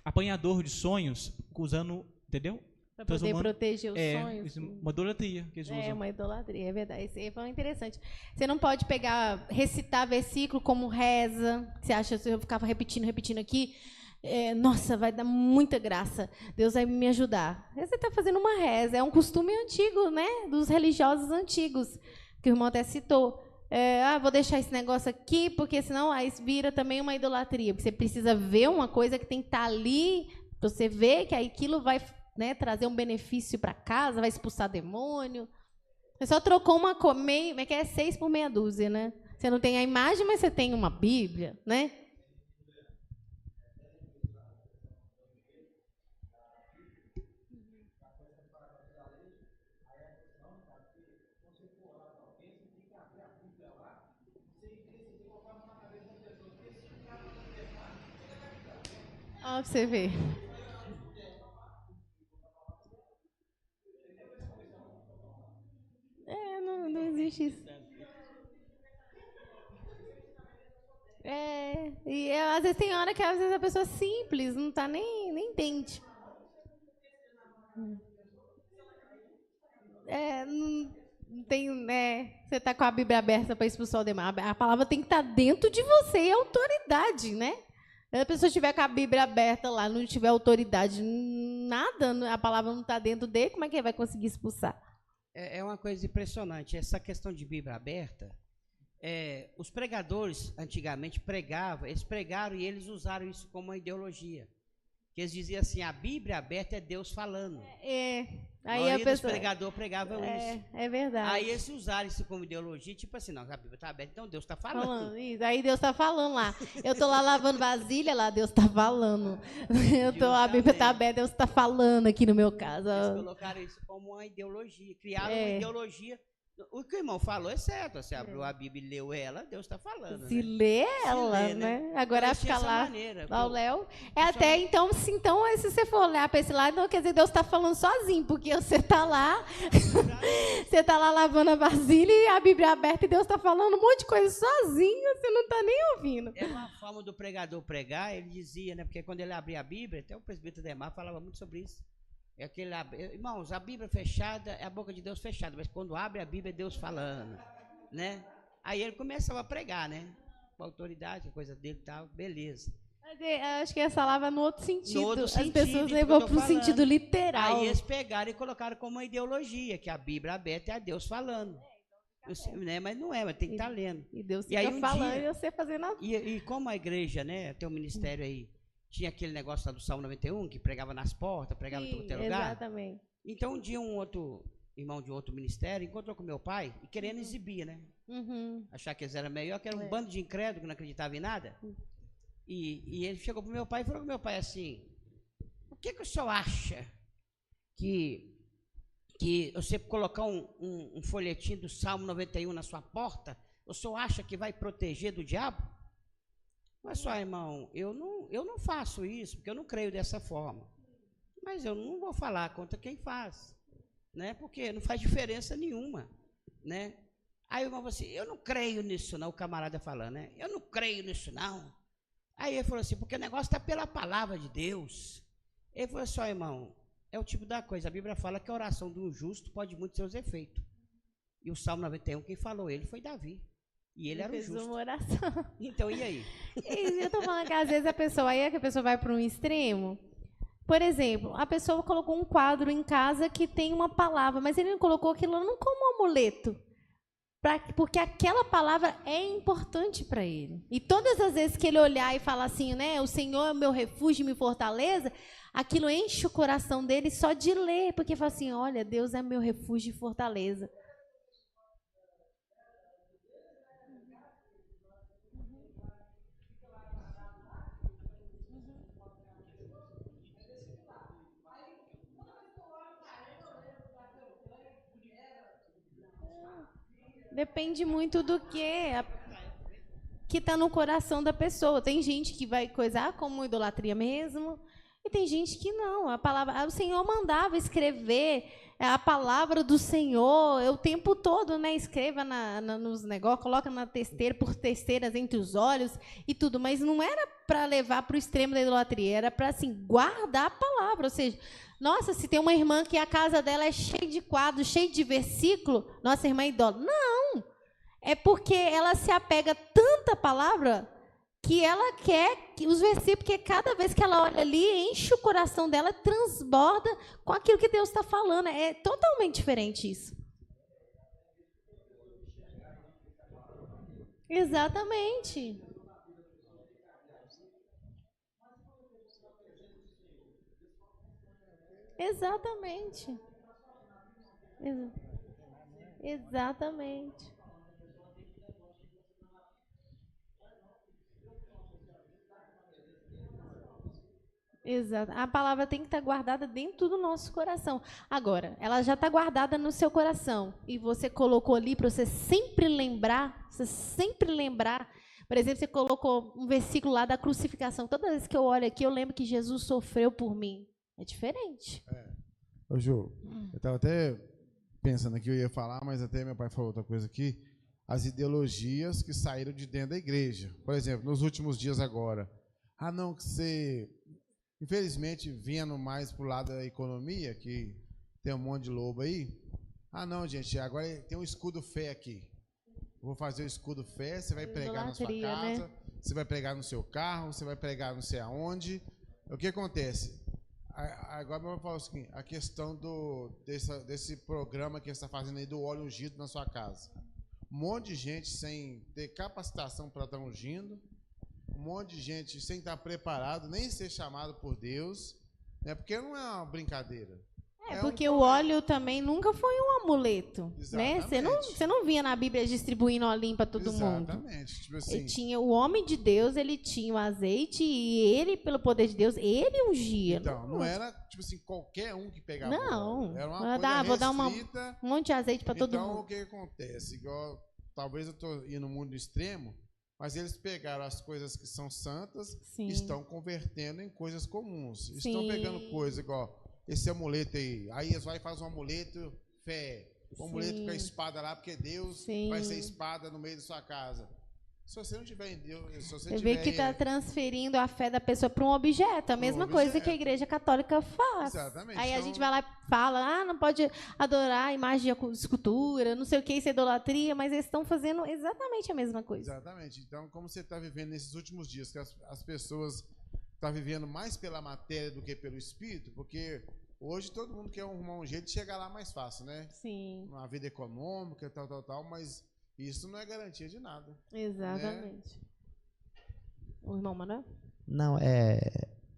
apanhador de sonhos, usando, entendeu? Para poder proteger os sonhos. Uma idolatria que eles usam. Uma idolatria, é verdade. Isso aí foi interessante. Você não pode recitar versículo como reza. Você acha que eu ficava repetindo aqui? Nossa, vai dar muita graça. Deus vai me ajudar. Você está fazendo uma reza. É um costume antigo, né? Dos religiosos antigos, que o irmão até citou. vou deixar esse negócio aqui, porque senão aí vira também uma idolatria. Porque você precisa ver uma coisa que tem que estar ali, para você ver que aquilo vai, né, trazer um benefício para casa, vai expulsar demônio. Você só trocou que é 6 por meia dúzia, né? Você não tem a imagem, mas você tem uma Bíblia, né? Ó, pra você ver. Não existe isso. E às vezes tem hora que às vezes a pessoa é simples, não tá nem entende. Não tem, você tá com a Bíblia aberta para expulsar o demônio. A palavra tem que estar dentro de você, é autoridade, né? Se a pessoa estiver com a Bíblia aberta lá, não tiver autoridade, nada, a palavra não está dentro dele, como é que ele vai conseguir expulsar? É uma coisa impressionante. Essa questão de Bíblia aberta, os pregadores antigamente pregavam, eles pregaram e eles usaram isso como uma ideologia. Que eles diziam assim, a Bíblia aberta é Deus falando. Aí a pessoa... os pregadores pregavam isso. É verdade. Aí eles usaram isso como ideologia, tipo assim, não, a Bíblia está aberta, então Deus está falando. Isso. Aí Deus está falando lá. Eu estou lá lavando vasilha, lá Deus está falando. A Bíblia está aberta, Deus está falando aqui no meu caso. Eles colocaram isso como uma ideologia, criaram uma ideologia. O que o irmão falou é certo, você abriu a Bíblia e leu ela, Deus está falando. Se lê ela, né? Agora fica lá o Léo. Até então, se você for olhar para esse lado, não quer dizer Deus está falando sozinho, porque você está lá, você está lá lavando a vasilha e a Bíblia aberta e Deus está falando um monte de coisa sozinho, você não está nem ouvindo. É uma forma do pregador pregar, ele dizia, né? Porque quando ele abria a Bíblia, até o presbítero Demar falava muito sobre isso. Irmãos, a Bíblia fechada é a boca de Deus fechada, mas quando abre a Bíblia é Deus falando, né? Aí ele começava a pregar, né? Com autoridade, coisa dele e tal, beleza. Acho que essa palavra no outro sentido. As pessoas levou para o sentido literal. Aí eles pegaram e colocaram como uma ideologia, que a Bíblia aberta é a Deus falando. Né? Mas não é, mas tem que estar lendo. E Deus fica falando e você fazendo a... E como a igreja, né, tem um ministério aí, tinha aquele negócio lá do Salmo 91, que pregava nas portas, pregava em todo lugar. Exatamente. Então, um dia, um outro irmão de outro ministério encontrou com meu pai e querendo exibir, né? Achar que eles eram melhor, que era um bando de incrédulos que não acreditava em nada. E ele chegou pro meu pai e falou com meu pai assim, o que o senhor acha que você colocar um folhetinho do Salmo 91 na sua porta, o senhor acha que vai proteger do diabo? Mas só, irmão, eu não faço isso, porque eu não creio dessa forma. Mas eu não vou falar contra quem faz, né? Porque não faz diferença nenhuma, né? Aí o irmão falou assim, eu não creio nisso não, o camarada falando, né? Eu não creio nisso não. Aí ele falou assim, porque o negócio está pela palavra de Deus. Ele falou assim, irmão, é o tipo da coisa, a Bíblia fala que a oração de um justo pode muito seus efeitos. E o Salmo 91, quem falou ele foi Davi. E ele era o justo. Uma oração. Então, e aí? Eu estou falando que às vezes a pessoa vai para um extremo. Por exemplo, a pessoa colocou um quadro em casa que tem uma palavra, mas ele não colocou aquilo não como um amuleto. Porque aquela palavra é importante para ele. E todas as vezes que ele olhar e falar assim, né, o Senhor é o meu refúgio e me fortaleza, aquilo enche o coração dele só de ler, porque fala assim, olha, Deus é meu refúgio e fortaleza. Depende muito do que está no coração da pessoa. Tem gente que vai coisar como idolatria mesmo, e tem gente que não. O Senhor mandava escrever a palavra do Senhor o tempo todo, né? Escreva nos negócios, coloca na testeira, por testeiras entre os olhos e tudo, mas não era para levar para o extremo da idolatria, era para assim, guardar a palavra, ou seja, nossa, se tem uma irmã que a casa dela é cheia de quadros, cheia de versículo, nossa irmã é idólatra. Não, é porque ela se apega tanta palavra que ela quer que os versículos, porque cada vez que ela olha ali, enche o coração dela, transborda com aquilo que Deus está falando. É totalmente diferente isso. Exatamente. Exatamente. Exatamente. Exato. A palavra tem que estar guardada dentro do nosso coração. Agora, ela já está guardada no seu coração. E você colocou ali para você sempre lembrar. Por exemplo, você colocou um versículo lá da crucificação. Toda vez que eu olho aqui, eu lembro que Jesus sofreu por mim. É diferente. Ô, Ju, eu estava até pensando aqui, eu ia falar, mas até meu pai falou outra coisa aqui. As ideologias que saíram de dentro da igreja. Por exemplo, nos últimos dias agora. Não, que você... Infelizmente, vindo mais pro lado da economia, que tem um monte de lobo aí. Não, gente, agora tem um escudo fé aqui. Vou fazer o escudo fé, você vai pregar na sua casa, né? Você vai pregar no seu carro, você vai pregar não sei aonde. O que acontece? Agora meu pai falou o seguinte, a questão desse programa que você está fazendo aí do óleo ungido na sua casa. Um monte de gente sem ter capacitação para estar ungindo. Um monte de gente sem estar preparado, nem ser chamado por Deus, né? Porque não é uma brincadeira. Porque o óleo também nunca foi um amuleto, né? Você não via na Bíblia distribuindo óleo para todo mundo. Exatamente. Tipo assim, ele tinha o homem de Deus, ele tinha o azeite e ele, pelo poder de Deus, ele ungia. Então, não era tipo assim qualquer um que pegava. Não. Era uma coisa vou dar um monte de azeite para todo mundo. Então, o que acontece? Igual, talvez eu estou indo no mundo extremo. Mas eles pegaram as coisas que são santas e estão convertendo em coisas comuns. Estão pegando coisas igual esse amuleto aí. Aí eles vão e fazem um amuleto fé. Um amuleto com a espada lá, porque Deus vai ser espada no meio da sua casa. Se você não tiver em Deus... Você vê que está transferindo a fé da pessoa para um objeto. A mesma coisa que a Igreja Católica faz. Exatamente. Aí a gente vai lá e fala, não pode adorar a imagem de escultura, não sei o que, isso é idolatria, mas eles estão fazendo exatamente a mesma coisa. Exatamente. Então, como você está vivendo nesses últimos dias, que as pessoas estão vivendo mais pela matéria do que pelo espírito, porque hoje todo mundo quer arrumar um jeito de chegar lá mais fácil, né? Sim. Uma vida econômica, tal, mas... Isso não é garantia de nada. Exatamente. Né? O irmão Manuel? Não,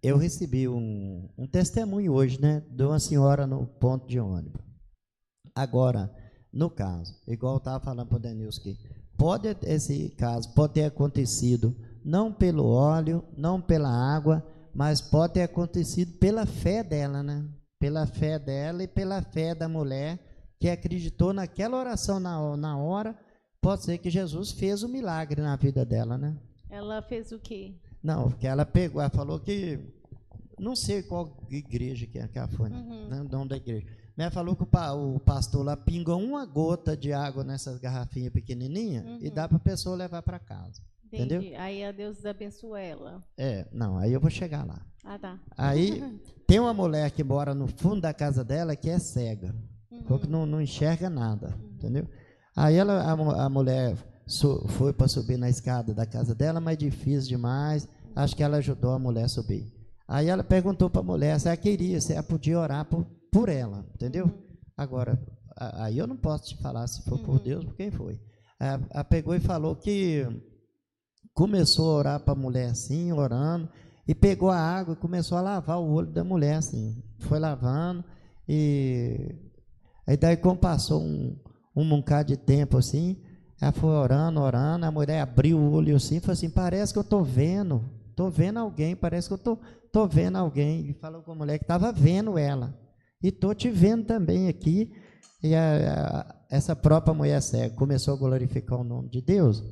eu recebi um testemunho hoje, né, de uma senhora no ponto de ônibus. Agora, no caso, igual eu estava falando para o Denilson aqui, esse caso pode ter acontecido não pelo óleo, não pela água, mas pode ter acontecido pela fé dela, né? Pela fé dela e pela fé da mulher que acreditou naquela oração na hora. Pode ser que Jesus fez um milagre na vida dela, né? Ela fez o quê? Não, porque ela falou que, não sei qual igreja que ela foi, né? Não da igreja. Mas ela falou que o pastor lá pingou uma gota de água nessas garrafinhas pequenininhas e dá para a pessoa levar para casa. Entendi. Entendeu? Aí a Deus abençoou ela. Não, aí eu vou chegar lá. Tá. Aí tem uma mulher que mora no fundo da casa dela que é cega. Que não enxerga nada, entendeu? Aí a mulher foi para subir na escada da casa dela, mas difícil demais. Acho que ela ajudou a mulher a subir. Aí ela perguntou para a mulher se ela podia orar por ela, entendeu? Agora, aí eu não posso te falar se foi por Deus, por quem foi. Ela pegou e falou que começou a orar para a mulher assim, orando, e pegou a água e começou a lavar o olho da mulher assim. Foi lavando, e aí daí como passou um bocado de tempo assim, ela foi orando, a mulher abriu o olho assim, falou assim, parece que eu estou vendo alguém, parece que eu estou vendo alguém, e falou com a mulher que estava vendo ela, e estou te vendo também aqui, e essa própria mulher cega começou a glorificar o nome de Deus,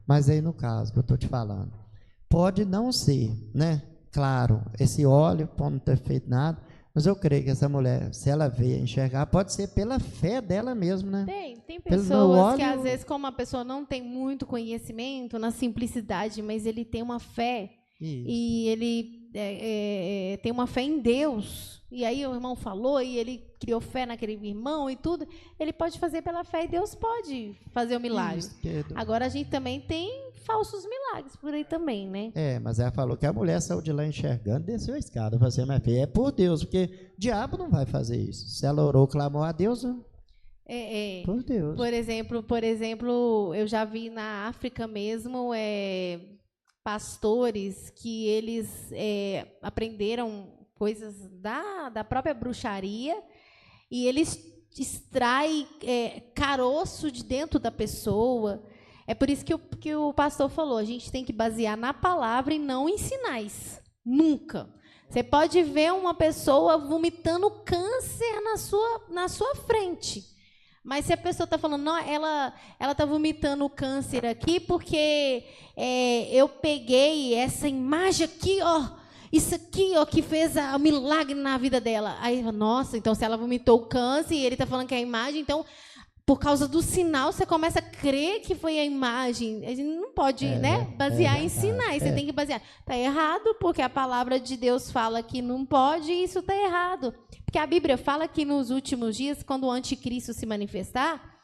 mas aí no caso que eu estou te falando, pode não ser, né, claro, esse óleo pode não ter feito nada, mas eu creio que essa mulher, se ela vê enxergar, pode ser pela fé dela mesmo, né? Tem pessoas que às vezes, como a pessoa não tem muito conhecimento, na simplicidade, mas ele tem uma fé, e ele tem uma fé em Deus, e aí o irmão falou, e ele criou fé naquele irmão e tudo, ele pode fazer pela fé, e Deus pode fazer o milagre. Agora a gente também tem falsos milagres por aí também, né? Mas ela falou que a mulher saiu de lá enxergando, desceu a escada. Eu falei assim, minha filha, é por Deus, porque o diabo não vai fazer isso. Se ela orou, clamou a Deus, né? Por Deus. Por exemplo, eu já vi na África mesmo pastores que eles aprenderam coisas da própria bruxaria e eles extraem caroço de dentro da pessoa. É por isso que o pastor falou, a gente tem que basear na palavra e não em sinais. Nunca. Você pode ver uma pessoa vomitando câncer na sua frente. Mas se a pessoa está falando, não, ela está vomitando o câncer aqui porque eu peguei essa imagem aqui, ó, isso aqui, ó, que fez o milagre na vida dela. Aí, nossa, então se ela vomitou o câncer e ele está falando que é a imagem, então, por causa do sinal, você começa a crer que foi a imagem. A gente não pode basear em sinais, você tem que basear. Está errado, porque a palavra de Deus fala que não pode, e isso está errado. Porque a Bíblia fala que nos últimos dias, quando o anticristo se manifestar,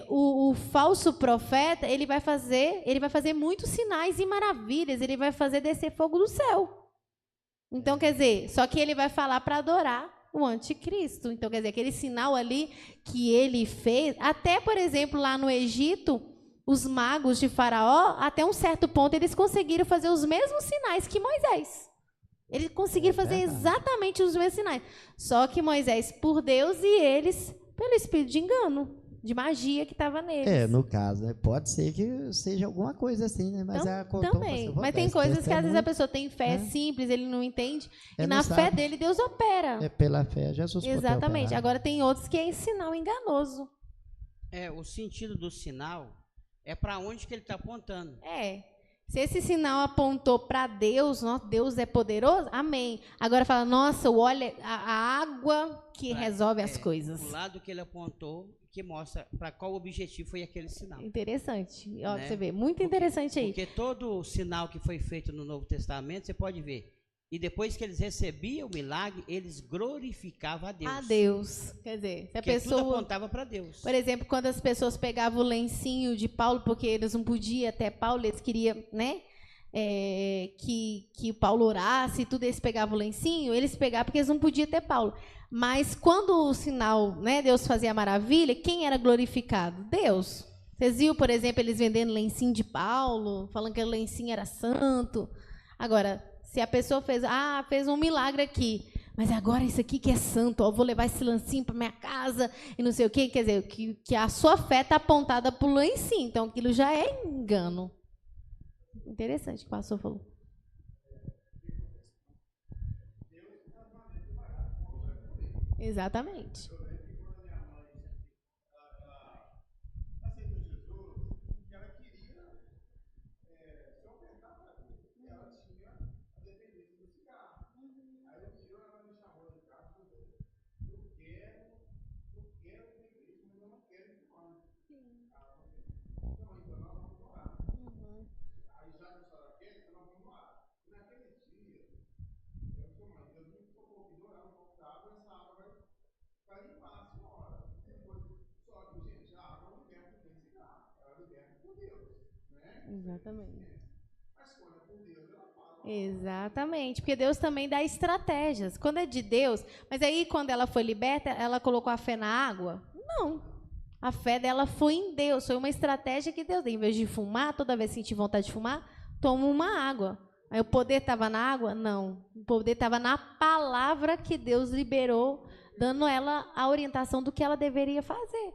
o falso profeta ele vai fazer muitos sinais e maravilhas, ele vai fazer descer fogo do céu. Então, quer dizer, só que ele vai falar para adorar o anticristo. Então, quer dizer, aquele sinal ali que ele fez, até, por exemplo, lá no Egito, os magos de Faraó, até um certo ponto, eles conseguiram fazer os mesmos sinais que Moisés. Eles conseguiram fazer exatamente os mesmos sinais. Só que Moisés por Deus e eles pelo espírito de engano, de magia que estava neles. No caso, pode ser que seja alguma coisa assim, né? Mas também. Mas tem coisas que às vezes a pessoa tem fé simples, ele não entende, e na fé dele Deus opera. Pela fé, Jesus pode operar. Exatamente. Agora tem outros que é sinal enganoso. O sentido do sinal é para onde que ele está apontando. Se esse sinal apontou para Deus, Deus é poderoso, amém. Agora fala, nossa, o óleo, a água que resolve as coisas. O lado que ele apontou, que mostra para qual objetivo foi aquele sinal. Interessante. Ó, você vê, muito interessante aí. Porque todo sinal que foi feito no Novo Testamento, você pode ver. E depois que eles recebiam o milagre, eles glorificavam a Deus. A Deus. Quer dizer, se a pessoa tudo apontava para Deus. Por exemplo, quando as pessoas pegavam o lencinho de Paulo, porque eles não podiam até Paulo, eles queriam, né, que Paulo orasse e tudo, eles pegavam o lencinho, eles pegavam porque eles não podiam ter Paulo. Mas quando o sinal, né, Deus fazia a maravilha, quem era glorificado? Deus. Vocês viram, por exemplo, eles vendendo lencinho de Paulo, falando que o lencinho era santo. Agora, se a pessoa fez um milagre aqui, mas agora isso aqui que é santo, ó, vou levar esse lencinho para minha casa e não sei o quê, quer dizer, que a sua fé está apontada para o lencinho, então aquilo já é engano. Interessante o que o pastor falou. Exatamente. Exatamente, porque Deus também dá estratégias. Quando é de Deus, mas aí quando ela foi liberta, ela colocou a fé na água? Não. A fé dela foi em Deus, foi uma estratégia que Deus deu. Em vez de fumar, toda vez que sentir vontade de fumar, toma uma água. Aí o poder estava na água? Não. O poder estava na palavra que Deus liberou, dando ela a orientação do que ela deveria fazer.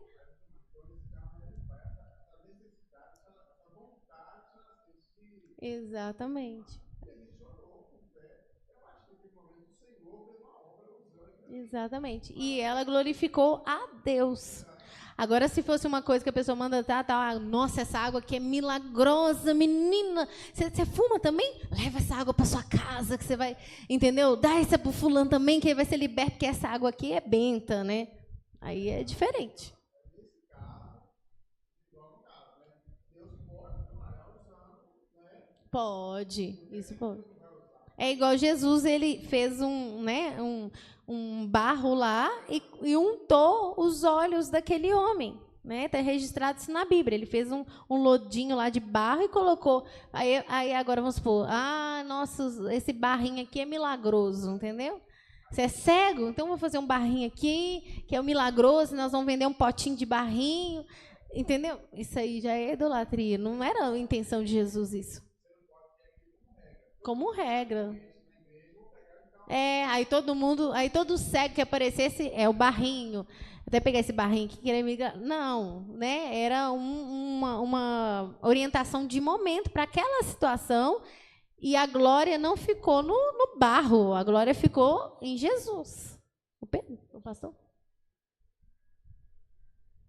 Exatamente. Exatamente. E ela glorificou a Deus. Agora, se fosse uma coisa que a pessoa manda, nossa, essa água aqui é milagrosa, menina. Você fuma também? Leva essa água para sua casa, que você vai, entendeu? Dá essa para o fulano também, que ele vai ser liberto, porque essa água aqui é benta, né? Aí é diferente. Pode, isso pode. É igual Jesus, ele fez um barro lá e untou os olhos daquele homem. Está registrado isso na Bíblia. Ele fez um lodinho lá de barro e colocou. Aí agora vamos supor, nossa, esse barrinho aqui é milagroso, entendeu? Você é cego? Então vou fazer um barrinho aqui, que é o milagroso, nós vamos vender um potinho de barrinho. Entendeu? Isso aí já é idolatria. Não era a intenção de Jesus isso. Como regra. Aí todo cego que aparecesse é o barrinho. Até pegar esse barrinho aqui, querer me... Não, né? Era uma orientação de momento para aquela situação, e a glória não ficou no barro, a glória ficou em Jesus. O Pedro, o pastor?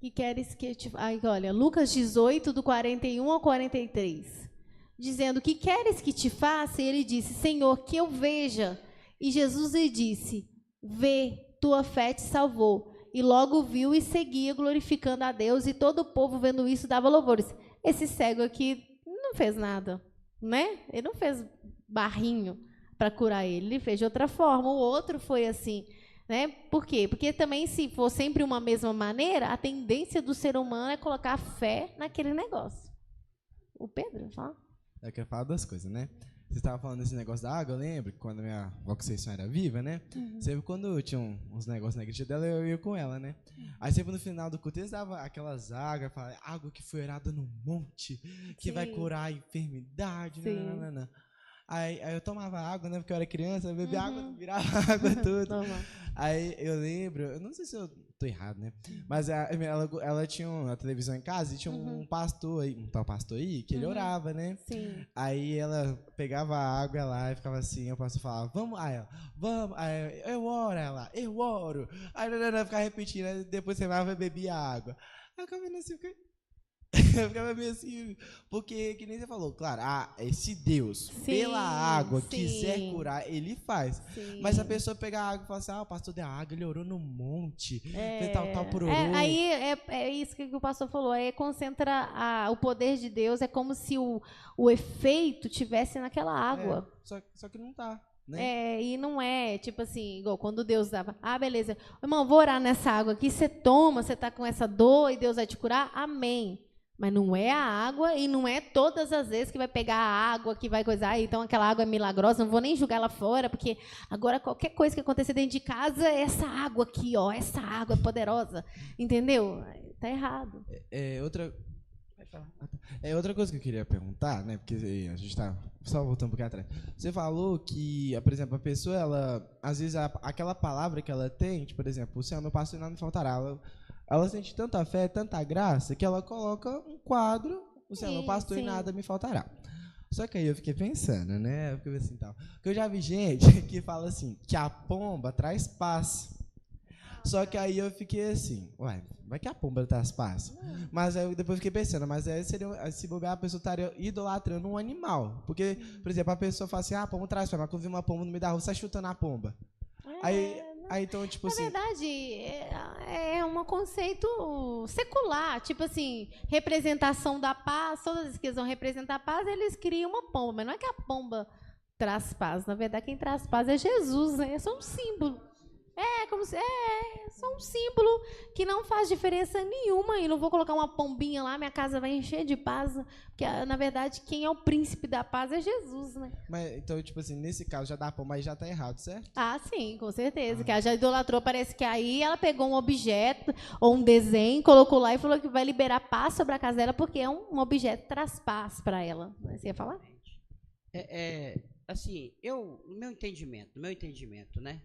Que queres que te... olha, Lucas 18, do 41 ao 43. Dizendo, que queres que te faça? E ele disse, Senhor, que eu veja. E Jesus lhe disse, vê, tua fé te salvou. E logo viu e seguia, glorificando a Deus, e todo o povo, vendo isso, dava louvores. Esse cego aqui não fez nada, né? Ele não fez barrinho para curar ele, ele fez de outra forma. O outro foi assim, né? Por quê? Porque também, se for sempre uma mesma maneira, a tendência do ser humano é colocar fé naquele negócio. O Pedro, fala. Eu quero falar duas coisas, né? Você estava falando desse negócio da água, eu lembro que quando a minha avó Conceição era viva, né? Sempre quando tinha uns negócios na igreja dela, eu ia com ela, né? Aí sempre no final do culto eles davam aquelas águas, falavam, água que foi orada no monte, que vai curar a enfermidade, nananana. Aí eu tomava água, né? Porque eu era criança, eu bebia água, virava água tudo. Aí eu lembro, eu não sei se eu tô errado, né? Mas ela tinha uma televisão em casa e tinha um pastor aí, que ele orava, né? Sim. Aí ela pegava a água lá e ficava assim, o pastor falava, vamos, aí ela, vamos, aí eu oro, ela, eu oro. Aí ela ficava repetindo, aí depois você vai beber a água. Aí eu ficava vendo assim, eu ficava meio assim, porque, que nem você falou, claro, esse Deus, pela água, quiser curar, ele faz. Sim. Mas a pessoa pegar a água e falar assim, o pastor deu a água, ele orou no monte, tal por orou. Aí é isso que o pastor falou, aí concentra o poder de Deus, é como se o efeito tivesse naquela água. Só que não tá. Né? E não é, tipo assim, igual quando Deus dava, beleza, irmão, vou orar nessa água aqui, você toma, você tá com essa dor e Deus vai te curar, amém. Mas não é a água e não é todas as vezes que vai pegar a água, que vai coisar, então aquela água é milagrosa, não vou nem jogar lá fora, porque agora qualquer coisa que acontecer dentro de casa, essa água aqui, ó, essa água é poderosa, entendeu? Tá errado. Outra coisa que eu queria perguntar, né, porque a gente tá só voltando um pouquinho atrás. Você falou que, por exemplo, a pessoa, ela, às vezes, aquela palavra que ela tem, tipo, por exemplo, o Senhor meu pastor e nada me faltará, ela sente tanta fé, tanta graça, que ela coloca um quadro, o Senhor meu pastor e nada me faltará. Só que aí eu fiquei pensando, né, porque assim, tal. Porque eu já vi gente que fala assim, que a pomba traz paz. Só que aí eu fiquei assim, vai que a pomba traz paz. Mas aí eu depois fiquei pensando, mas aí se bobear, a pessoa estaria idolatrando um animal. Porque, por exemplo, a pessoa fala assim, a pomba traz paz, mas quando vê uma pomba no meio da rua, você está chutando a pomba. Aí então, tipo assim... Na verdade, é um conceito secular. Tipo assim, representação da paz, todas as que eles vão representar a paz, eles criam uma pomba. Mas não é que a pomba traz paz. Na verdade, quem traz paz é Jesus, né? É só um símbolo. Só um símbolo que não faz diferença nenhuma. E não vou colocar uma pombinha lá, minha casa vai encher de paz. Porque, na verdade, quem é o príncipe da paz é Jesus, né? Mas, então, tipo assim, nesse caso, já dá pomba, aí já tá errado, certo? Sim, com certeza. Que ela já idolatrou, parece que aí ela pegou um objeto ou um desenho, colocou lá e falou que vai liberar paz sobre a casa dela, porque é um objeto que traz paz para ela. Você ia falar? Assim, no meu entendimento, né?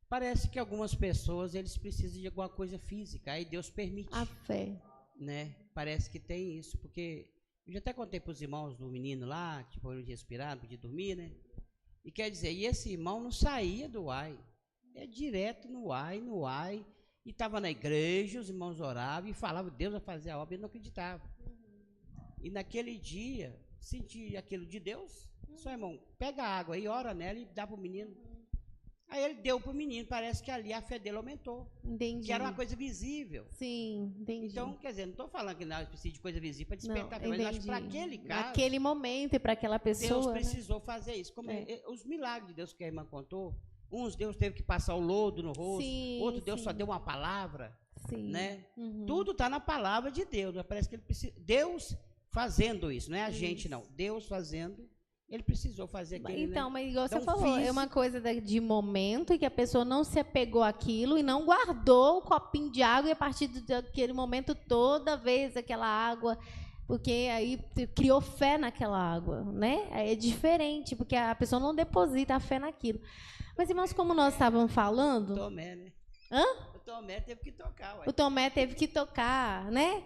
Parece que algumas pessoas, eles precisam de alguma coisa física, aí Deus permite. A fé. Né? Parece que tem isso, porque eu já até contei para os irmãos do menino lá, que foi respirar, podia dormir, né? E quer dizer, e esse irmão não saía do ai, direto no ai, e estava na igreja, os irmãos oravam e falavam, Deus vai fazer a obra, ele não acreditava. E naquele dia, senti aquilo de Deus, só irmão, pega a água aí, ora nela e dá para o menino. Aí ele deu para o menino, parece que ali a fé dele aumentou. Entendi. Que era uma coisa visível. Sim, entendi. Então, quer dizer, não estou falando que nós precisamos de coisa visível para despertar, mas acho que para aquele caso... Naquele momento e para aquela pessoa... Deus precisou fazer isso. Como os milagres de Deus que a irmã contou, uns Deus teve que passar o lodo no rosto, outro Deus só deu uma palavra. Sim. Né? Tudo está na palavra de Deus. Parece que ele precisa... Deus fazendo isso, não é a gente não. Deus fazendo Ele precisou fazer aquilo. Então, né? mas igual Então, você falou, é uma coisa de momento e que a pessoa não se apegou àquilo e não guardou o copinho de água e a partir daquele momento, toda vez aquela água, porque aí criou fé naquela água, né? É diferente, porque a pessoa não deposita a fé naquilo. Mas, irmãos, como nós estávamos falando... O Tomé, né? Hã? O Tomé teve que tocar, ué. O Tomé teve que tocar, né?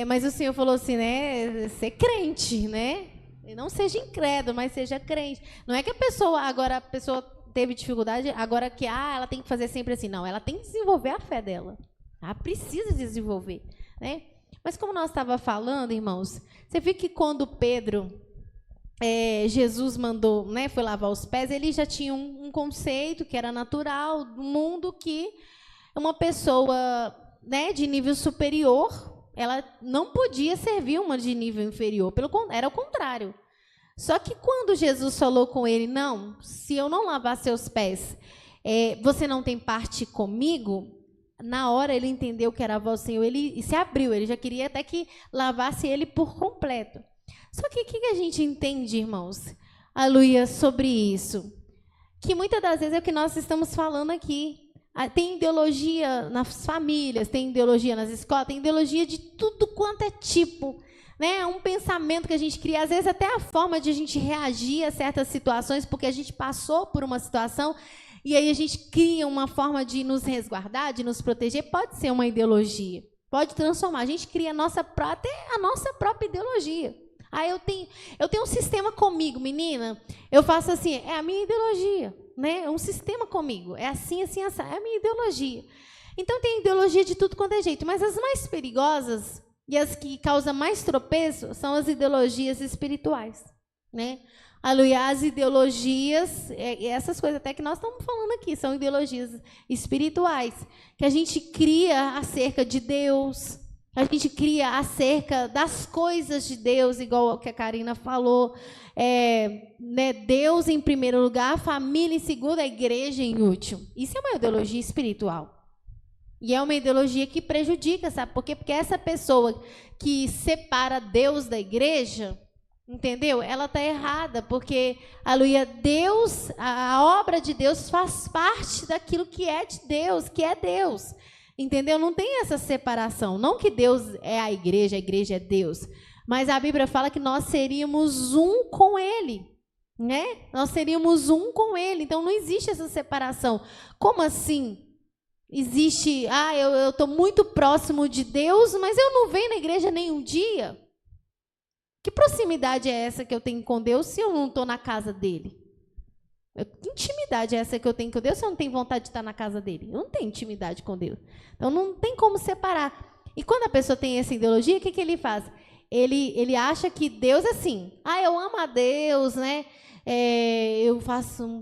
Mas o Senhor falou assim, né? Ser crente, né? E não seja incrédulo, mas seja crente. Não é que a pessoa teve dificuldade, agora que ela tem que fazer sempre assim. Não, ela tem que desenvolver a fé dela. Ela precisa desenvolver, né? Mas como nós estávamos falando, irmãos, você viu que quando Pedro, Jesus mandou, né, foi lavar os pés, ele já tinha um conceito que era natural do mundo, que uma pessoa, né, de nível superior, ela não podia servir uma de nível inferior, era o contrário. Só que quando Jesus falou com ele, não, se eu não lavar seus pés, você não tem parte comigo, na hora ele entendeu que era a voz do Senhor, ele se abriu, ele já queria até que lavasse ele por completo. Só que o que a gente entende, irmãos, aleluia, sobre isso? Que muitas das vezes é o que nós estamos falando aqui. Tem ideologia nas famílias, tem ideologia nas escolas, tem ideologia de tudo quanto é tipo, né? Um pensamento que a gente cria, às vezes até a forma de a gente reagir a certas situações, porque a gente passou por uma situação e aí a gente cria uma forma de nos resguardar, de nos proteger, pode ser uma ideologia, pode transformar, a gente cria até a nossa própria ideologia. Eu tenho um sistema comigo, menina, eu faço assim, é a minha ideologia, né? É um sistema comigo, é assim, assim, assim, é a minha ideologia. Então tem ideologia de tudo quanto é jeito, mas as mais perigosas e as que causam mais tropeço são as ideologias espirituais, né? Aleluia, as ideologias, essas coisas até que nós estamos falando aqui, são ideologias espirituais, que a gente cria acerca de Deus, a gente cria acerca das coisas de Deus, igual que a Karina falou, né, Deus em primeiro lugar, a família em segundo, a igreja em último. Isso é uma ideologia espiritual. E é uma ideologia que prejudica, sabe por quê? Porque essa pessoa que separa Deus da igreja, entendeu? Ela está errada, porque, aleluia, Deus, a obra de Deus faz parte daquilo que é de Deus, que é Deus. Entendeu? Não tem essa separação. Não que Deus é a igreja é Deus. Mas a Bíblia fala que nós seríamos um com Ele. Né? Nós seríamos um com Ele. Então não existe essa separação. Como assim? Existe, eu estou muito próximo de Deus, mas eu não venho na igreja nenhum dia. Que proximidade é essa que eu tenho com Deus se eu não estou na casa dele? Que intimidade é essa que eu tenho com Deus se eu não tenho vontade de estar na casa dele? Eu não tenho intimidade com Deus. Então, não tem como separar. E quando a pessoa tem essa ideologia, o que ele faz? Ele acha que Deus é assim. Eu amo a Deus, né? Eu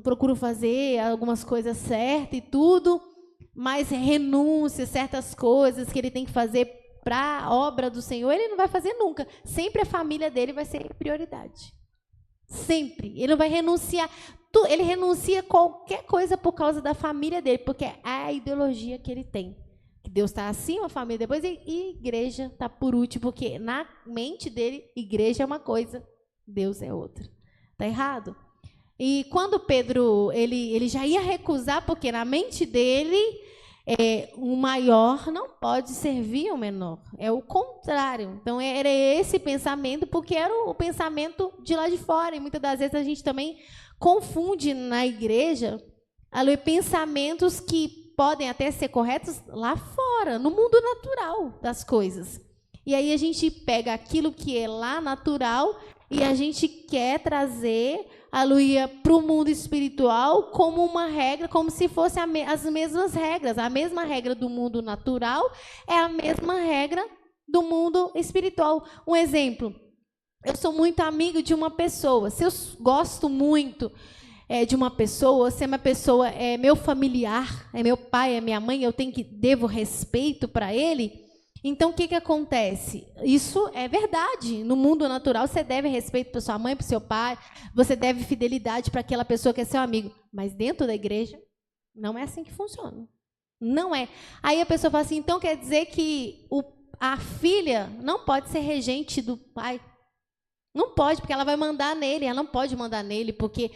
procuro fazer algumas coisas certas e tudo, mas renúncia certas coisas que ele tem que fazer para a obra do Senhor, ele não vai fazer nunca. Sempre a família dele vai ser prioridade. Sempre. Ele não vai renunciar. Ele renuncia qualquer coisa por causa da família dele, porque é a ideologia que ele tem. Que Deus está acima, a família depois, e igreja está por último, porque na mente dele, igreja é uma coisa, Deus é outra. Está errado? E quando Pedro, ele já ia recusar, porque na mente dele, o maior não pode servir o menor. É o contrário. Então, era esse pensamento, porque era o pensamento de lá de fora. E muitas das vezes a gente também confunde na igreja pensamentos que podem até ser corretos lá fora, no mundo natural das coisas. E aí a gente pega aquilo que é lá natural e a gente quer trazer para o mundo espiritual como uma regra, como se fossem as mesmas regras. A mesma regra do mundo natural é a mesma regra do mundo espiritual. Um exemplo, eu sou muito amigo de uma pessoa. Se eu gosto muito de uma pessoa, se uma pessoa é meu familiar, é meu pai, é minha mãe, devo respeito para ele. Então, o que acontece? Isso é verdade. No mundo natural, você deve respeito para sua mãe, para o seu pai, você deve fidelidade para aquela pessoa que é seu amigo. Mas dentro da igreja, não é assim que funciona. Não é. Aí a pessoa fala assim, então quer dizer que a filha não pode ser regente do pai? Não pode, porque ela vai mandar nele. Ela não pode mandar nele, porque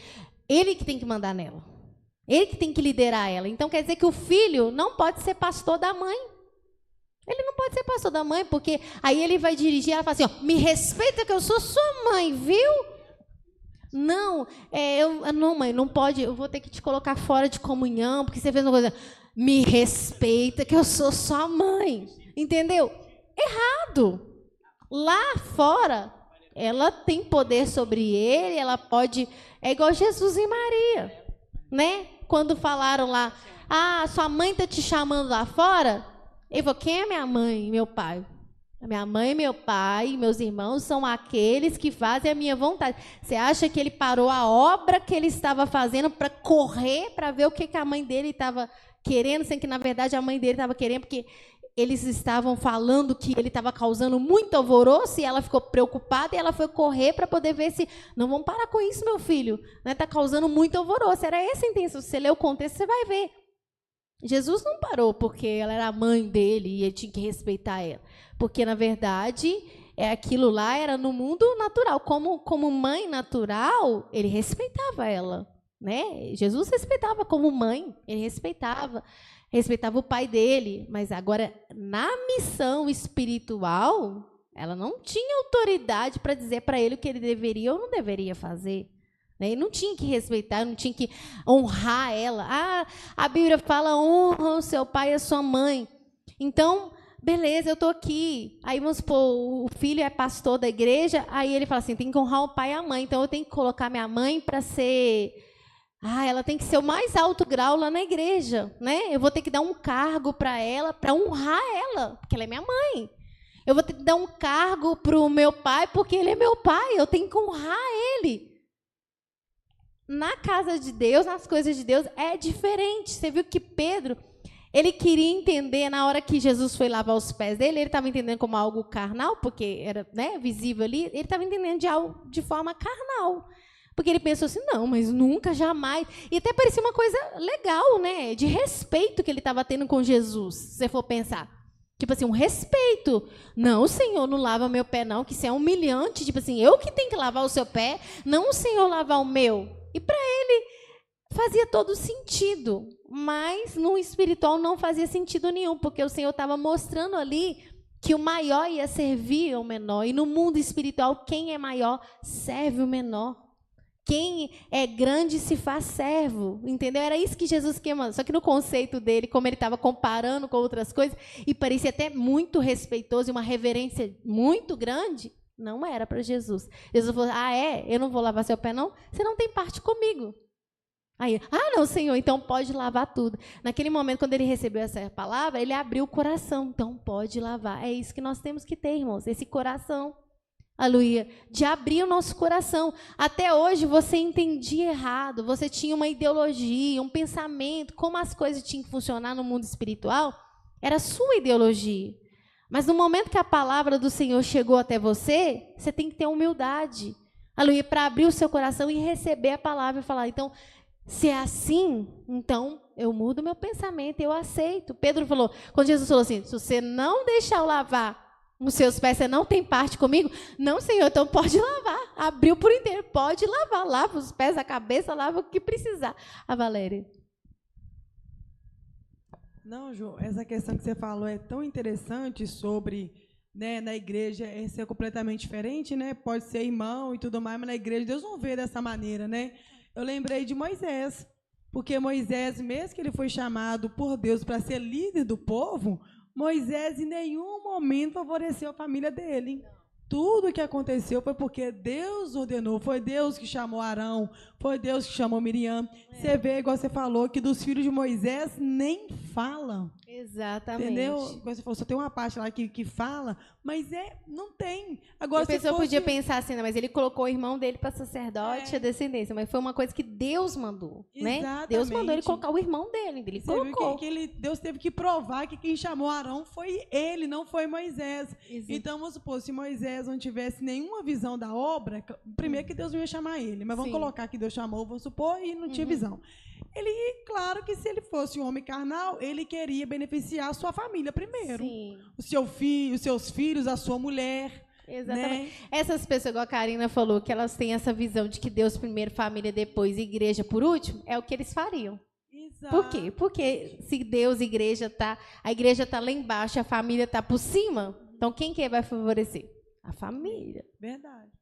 ele que tem que mandar nela. Ele que tem que liderar ela. Então, quer dizer que o filho não pode ser pastor da mãe. Ele não pode ser pastor da mãe, porque aí ele vai dirigir, ela fala assim, ó, me respeita que eu sou sua mãe, viu? Não, não, mãe, não pode, eu vou ter que te colocar fora de comunhão, porque você fez uma coisa. Me respeita que eu sou sua mãe. Entendeu? Errado. Lá fora, ela tem poder sobre ele, ela pode... É igual Jesus e Maria, né? Quando falaram lá, sua mãe está te chamando lá fora? Ele falou, quem é minha mãe e meu pai? Minha mãe, meu pai e meus irmãos são aqueles que fazem a minha vontade. Você acha que ele parou a obra que ele estava fazendo para correr, para ver o que a mãe dele estava querendo, sendo que, na verdade, a mãe dele estava querendo, porque eles estavam falando que ele estava causando muito alvoroço e ela ficou preocupada e ela foi correr para poder ver se... Não, vamos parar com isso, meu filho. Está causando muito alvoroço. Era essa a intenção. Se você ler o contexto, você vai ver. Jesus não parou porque ela era a mãe dele e ele tinha que respeitar ela. Porque, na verdade, aquilo lá era no mundo natural. Como mãe natural, ele respeitava ela. Né? Jesus respeitava como mãe, ele respeitava o pai dele, mas agora, na missão espiritual, ela não tinha autoridade para dizer para ele o que ele deveria ou não deveria fazer. Ele não tinha que respeitar, não tinha que honrar ela. A Bíblia fala, honra o seu pai e a sua mãe. Então, beleza, eu estou aqui. Aí, vamos supor, o filho é pastor da igreja, aí ele fala assim, tem que honrar o pai e a mãe. Então, eu tenho que colocar minha mãe para ser... ela tem que ser o mais alto grau lá na igreja, né? Eu vou ter que dar um cargo para ela, para honrar ela, porque ela é minha mãe. Eu vou ter que dar um cargo para o meu pai, porque ele é meu pai. Eu tenho que honrar ele. Na casa de Deus, nas coisas de Deus, é diferente. Você viu que Pedro, ele queria entender, na hora que Jesus foi lavar os pés dele, ele estava entendendo como algo carnal, porque era, né, visível ali, ele estava entendendo de algo de forma carnal. Porque ele pensou assim, não, mas nunca, jamais. E até parecia uma coisa legal, né? De respeito que ele estava tendo com Jesus, se você for pensar. Tipo assim, um respeito. Não, o Senhor não lava meu pé, não, que isso é humilhante. Tipo assim, eu que tenho que lavar o seu pé, não o Senhor lavar o meu. E para ele fazia todo sentido. Mas no espiritual não fazia sentido nenhum, porque o Senhor estava mostrando ali que o maior ia servir ao menor. E no mundo espiritual, quem é maior serve o menor. Quem é grande se faz servo, entendeu? Era isso que Jesus queria. Só que no conceito dele, como ele estava comparando com outras coisas, e parecia até muito respeitoso e uma reverência muito grande, não era para Jesus. Jesus falou, eu não vou lavar seu pé, não? Você não tem parte comigo. Aí, não, Senhor, então pode lavar tudo. Naquele momento, quando ele recebeu essa palavra, ele abriu o coração, então pode lavar. É isso que nós temos que ter, irmãos, esse coração. Aleluia, de abrir o nosso coração. Até hoje você entendia errado, você tinha uma ideologia, um pensamento, como as coisas tinham que funcionar no mundo espiritual, era a sua ideologia. Mas no momento que a palavra do Senhor chegou até você, você tem que ter humildade, aleluia, para abrir o seu coração e receber a palavra e falar, então, se é assim, então eu mudo meu pensamento, eu aceito. Pedro falou, quando Jesus falou assim, se você não deixar eu lavar os seus pés, você não tem parte comigo? Não, Senhor, então pode lavar. Abriu por inteiro, pode lavar. Lava os pés, a cabeça, lava o que precisar. A Valéria. Não, Ju, essa questão que você falou é tão interessante sobre, né, na igreja ser completamente diferente, né? Pode ser irmão e tudo mais, mas na igreja Deus não vê dessa maneira, né? Eu lembrei de Moisés, porque Moisés, mesmo que ele foi chamado por Deus para ser líder do povo, Moisés em nenhum momento favoreceu a família dele. Tudo o que aconteceu foi porque Deus ordenou, foi Deus que chamou Arão, foi Deus que chamou Miriam. Você vê, igual você falou, que dos filhos de Moisés nem falam. Exatamente. Entendeu? Você falou, só tem uma parte lá que fala, mas não tem. Agora, a pessoa podia pensar assim, mas ele colocou o irmão dele para sacerdote, a descendência, mas foi uma coisa que Deus mandou, né? Deus mandou ele colocar o irmão dele, ele colocou. Deus teve que provar que quem chamou Arão foi ele, não foi Moisés. Exato. Então, vamos supor, se Moisés não tivesse nenhuma visão da obra, primeiro que Deus não ia chamar ele, mas vamos colocar que Deus chamou, vamos supor, e não tinha visão. Ele, claro que se ele fosse um homem carnal, ele queria beneficiar a sua família primeiro. Sim. O seu filho, os seus filhos, a sua mulher. Exatamente. Né? Essas pessoas, igual a Karina falou, que elas têm essa visão de que Deus primeiro, família depois, igreja por último, é o que eles fariam. Exato. Por quê? Porque se Deus, a igreja está lá embaixo, a família está por cima, então quem que vai favorecer? A família. Verdade.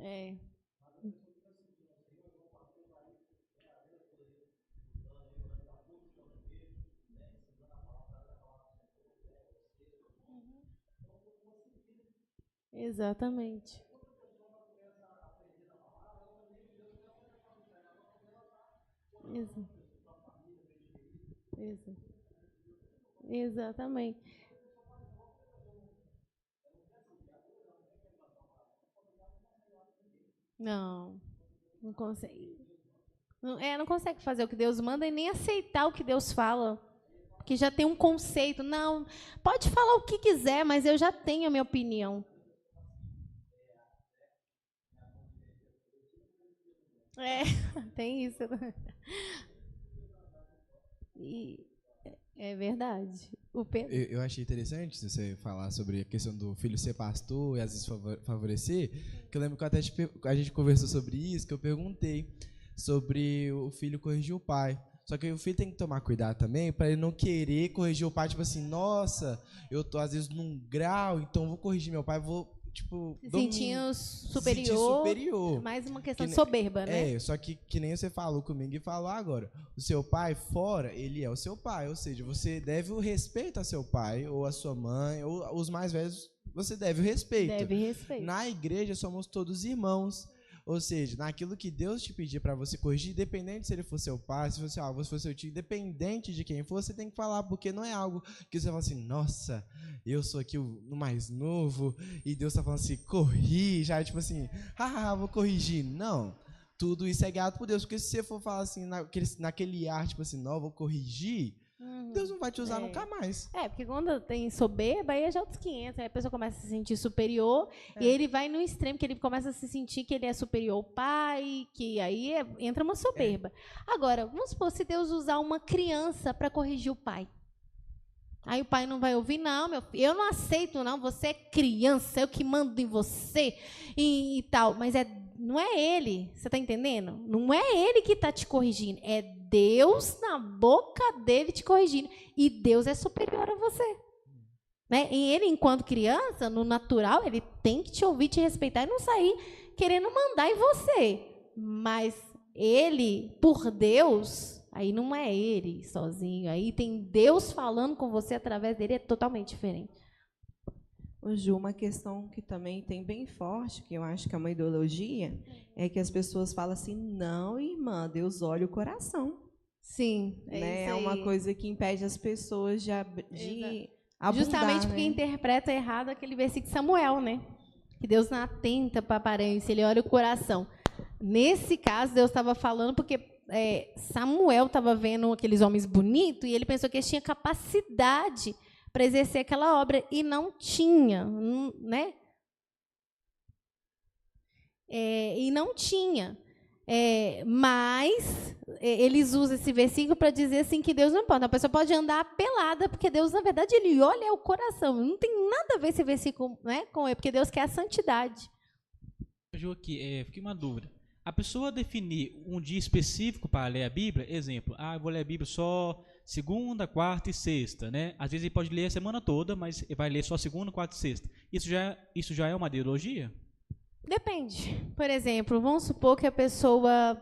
É. Exatamente. Exatamente. Não consegue. Não consegue fazer o que Deus manda e nem aceitar o que Deus fala. Porque já tem um conceito. Não, pode falar o que quiser, mas eu já tenho a minha opinião. Tem isso. E é verdade. Eu achei interessante você falar sobre a questão do filho ser pastor e às vezes favorecer, que eu lembro que a gente conversou sobre isso, que eu perguntei sobre o filho corrigir o pai. Só que o filho tem que tomar cuidado também para ele não querer corrigir o pai, tipo assim, nossa, eu tô às vezes num grau, então vou corrigir meu pai, vou tipo sentir superior. Mais uma questão de soberba, né? Só que nem você falou comigo e falou agora. O seu pai fora, ele é o seu pai, ou seja, você deve o respeito a seu pai ou a sua mãe ou os mais velhos, você deve o respeito. Deve respeito. Na igreja somos todos irmãos. Ou seja, naquilo que Deus te pedir para você corrigir, independente se ele for seu pai, se for seu tio, independente de quem for, você tem que falar, porque não é algo que você fala assim, nossa, eu sou aqui o mais novo, e Deus tá falando assim, corrija, tipo assim, vou corrigir. Não, tudo isso é guiado por Deus, porque se você for falar assim, naquele ar, tipo assim, não, vou corrigir, Deus não vai te usar nunca mais. Porque quando tem soberba, aí é já outros 500. Aí a pessoa começa a se sentir superior e ele vai no extremo, que ele começa a se sentir que ele é superior ao pai, que aí entra uma soberba. Agora, vamos supor, se Deus usar uma criança para corrigir o pai. Aí o pai não vai ouvir, não, meu filho, eu não aceito, não, você é criança, eu que mando em você e tal. Mas não é ele, você está entendendo? Não é ele que está te corrigindo, é Deus na boca dele te corrigindo. E Deus é superior a você. Né? E ele, enquanto criança, no natural, ele tem que te ouvir, te respeitar e não sair querendo mandar em você. Mas ele, por Deus, aí não é ele sozinho. Aí tem Deus falando com você através dele, é totalmente diferente. Ô Ju, uma questão que também tem bem forte, que eu acho que é uma ideologia, é que as pessoas falam assim, não, irmã, Deus olha o coração. Sim, né? É uma coisa que impede as pessoas de abundar. Justamente porque interpreta errado aquele versículo de Samuel, né? Que Deus não atenta para a aparência, ele olha o coração. Nesse caso, Deus estava falando porque Samuel estava vendo aqueles homens bonitos e ele pensou que eles tinham capacidade para exercer aquela obra, e não tinha, né? E não tinha. Mas eles usam esse versículo para dizer assim que Deus não pode. A pessoa pode andar pelada, porque Deus, na verdade, ele olha o coração. Não tem nada a ver esse versículo, né, com ele, porque Deus quer a santidade. Ju, aqui, fiquei uma dúvida. A pessoa definir um dia específico para ler a Bíblia, exemplo, eu vou ler a Bíblia só segunda, quarta e sexta, né? Às vezes ele pode ler a semana toda, mas ele vai ler só segunda, quarta e sexta. Isso já é uma ideologia? Depende. Por exemplo, vamos supor que a pessoa